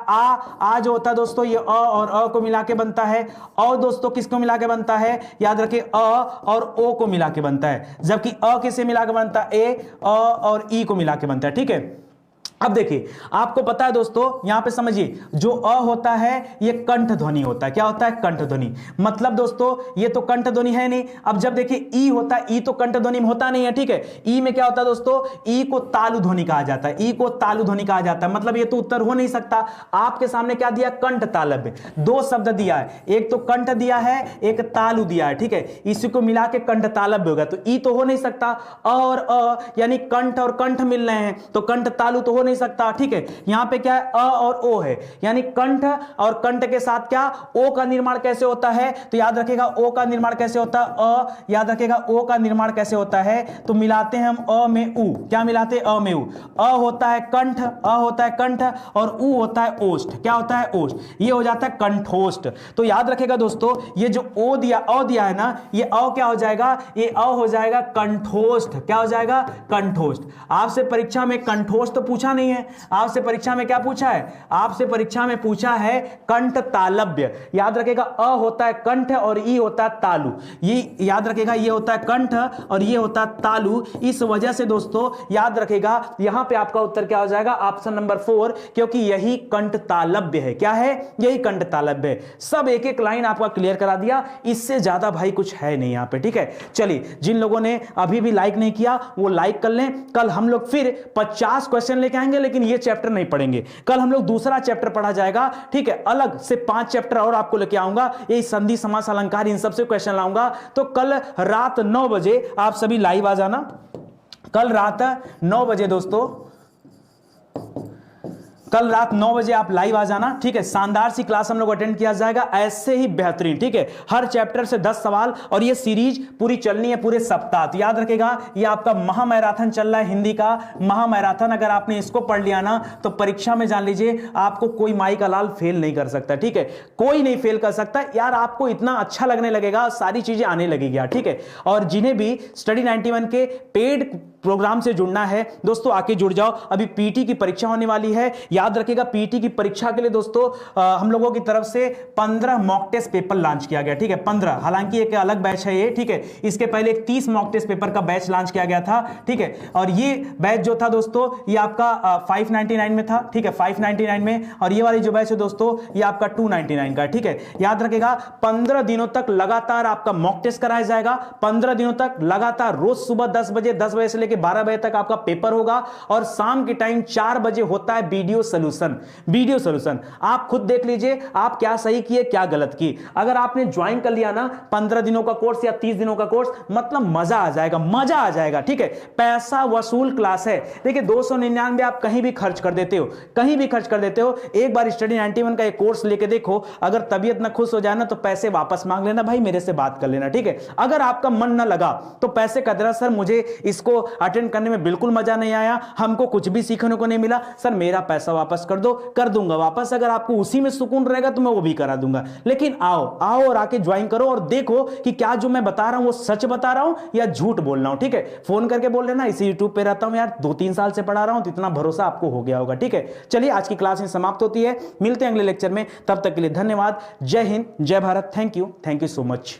आ जो होता है दोस्तों, ये अ और अ को मिला के बनता है। औ दोस्तों किसको मिला के बनता है? याद रखिए, अ और ओ को मिला के बनता है। जबकि अ किसे मिला के बनता है? ए, अ और ई को मिला के बनता है, ठीक है। अब देखिए, आपको पता है दोस्तों, यहां पे समझिए, जो अ होता है ये कंठ ध्वनि होता है। क्या होता है? कंठ ध्वनि। मतलब दोस्तों ये तो कंठ ध्वनि है नहीं। अब जब देखिए ई होता है, ई तो कंठ ध्वनि में होता नहीं है, ठीक है। ई में क्या होता है दोस्तों? ई को तालु ध्वनि कहा जाता है। ई को तालु ध्वनि कहा जाता है। मतलब ये तो उत्तर हो नहीं सकता। आपके सामने क्या दिया? कंठ तालव्य। 2 शब्द दिया है, एक तो कंठ दिया है, एक तालु दिया है, ठीक है। इसी को मिला के कंठ तालव्य होगा, तो ई तो हो नहीं सकता। अ और अ यानी कंठ और कंठ मिल रहे हैं, तो कंठ तालु तो हो नहीं सकता, ठीक है। यहां पे क्या है? अ और ओ है, यानी कंठ और कंठ के साथ क्या ओ का निर्माण कैसे होता है? तो याद रखेगा ओ का निर्माण कैसे होता है? अ, याद रखेगा ओ का निर्माण कैसे होता है? तो मिलाते हैं हम अ में ऊ। क्या मिलाते हैं? अ में ऊ। अ होता है कंठ, अ होता है कंठ, और ऊ होता है ओष्ठ। क्या होता है? ओष्ठ। ये हो जाता है कंठोष्ठ। तो याद रखेगा दोस्तों, ये जो ओ दिया, अ दिया है ना, ये अ क्या हो जाएगा? ये अ हो जाएगा कंठोष्ठ। क्या हो जाएगा? कंठोष्ठ। आपसे परीक्षा में कंठोष्ठ पूछा नहीं है। आपसे परीक्षा में क्या पूछा है? आपसे परीक्षा में पूछा है कंठ तालव्य। याद रखेगा, अ होता है कंठ और ई होता है तालु। ये याद रखेगा, ये होता है कंठ और ये होता है तालु। इस वजह से दोस्तों याद रखेगा, यहां पे आपका उत्तर क्या हो जाएगा? ऑप्शन नंबर 4, क्योंकि यही कंठ तालव्य है। क्या है? यही कंठ तालव्य है। सब एक एक लाइन आपका क्लियर करा दिया, इससे ज्यादा भाई कुछ है नहीं यहां पे, ठीक है। चलिए, जिन लोगों ने अभी भी लाइक नहीं किया वो लाइक कर लें। कल हम लोग फिर 50 क्वेश्चन लेके आएंगे, लेकिन ये चैप्टर नहीं पढ़ेंगे। कल हम लोग दूसरा चैप्टर पढ़ा जाएगा, ठीक है। अलग से 5 चैप्टर और आपको लेके आऊंगा, यही संधि समास अलंकार, इन सबसे क्वेश्चन लाऊंगा। तो कल रात 9 बजे आप सभी लाइव आ जाना। कल रात 9 बजे दोस्तों, कल रात 9 बजे आप लाइव आ जाना, ठीक है। शानदार सी क्लास हम लोग अटेंड किया जाएगा, ऐसे ही बेहतरीन, ठीक है। हर चैप्टर से 10 सवाल, और ये सीरीज पूरी चलनी है पूरे सप्ताह। तो याद रखेगा, ये आपका महामैराथन चल रहा है, हिंदी का महामैराथन। अगर आपने इसको पढ़ लिया ना, तो परीक्षा में जान लीजिए आपको कोई माई का लाल फेल नहीं कर सकता, ठीक है। कोई नहीं फेल कर सकता यार। आपको इतना अच्छा लगने लगेगा, सारी चीजें आने लगेगी, ठीक है। और जिन्हें भी स्टडी 91 के पेड प्रोग्राम से जुड़ना है दोस्तों, आके जुड़ जाओ। अभी पीटी की परीक्षा होने वाली है। याद रखिएगा, पीटी की परीक्षा के लिए दोस्तों हम लोगों की तरफ से 15 मॉक टेस्ट पेपर लॉन्च किया गया, ठीक है। 15, हालांकि एक अलग बैच है ये, ठीक है। इसके पहले एक 30 मॉक टेस्ट पेपर का बैच लॉन्च किया गया था, ठीक है। और ये बैच जो था दोस्तों, ये आपका 599 में था, ठीक है, 599 में। और ये वाली जो बैच है दोस्तों, ये आपका 299 का, ठीक है। याद रखेगा, 15 दिनों तक लगातार आपका मॉक टेस्ट कराया जाएगा। 15 दिनों तक लगातार रोज सुबह 10 बजे से लेकर 12 बजे तक आपका पेपर होगा, और शाम के टाइम 4 बजे होता है वीडियो सॉल्यूशन। वीडियो सॉल्यूशन आप खुद देख लीजिए, आप क्या सही किए क्या गलत किए। अगर आपने ज्वाइन कर लिया ना 15 दिनों का कोर्स या 30 दिनों का कोर्स, मतलब मजा आ जाएगा, मजा आ जाएगा, ठीक है। पैसा वसूल क्लास है। देखिए 299 आप कहीं भी खर्च कर देते हो, कहीं भी खर्च कर देते हो। एक बार स्टडी 91 का एक कोर्स लेके देखो, अगर तबीयत ना खुश हो जाए ना, तो पैसे वापस मांग लेना भाई, मेरे से बात कर लेना, ठीक है। अगर आपका मन ना लगा तो पैसे का देना, सर मुझे इसको अटेंड करने में बिल्कुल मजा नहीं आया, हमको कुछ भी सीखने को नहीं मिला, सर मेरा पैसा वापस कर दो, कर दूंगा वापस। अगर आपको उसी में सुकून रहेगा तो मैं वो भी करा दूंगा। लेकिन आओ आओ और आके ज्वाइन करो और देखो कि क्या जो मैं बता रहा हूं वो सच बता रहा हूं या झूठ बोल रहा हूं, ठीक है। फोन करके बोल लेना, इसी यूट्यूब पे रहता हूं यार, 2-3 साल से पढ़ा रहा हूं, तो इतना भरोसा आपको हो गया होगा, ठीक है। चलिए, आज की क्लास समाप्त होती है, मिलते हैं अगले लेक्चर में। तब तक के लिए धन्यवाद। जय हिंद, जय Bharat. Thank you so much.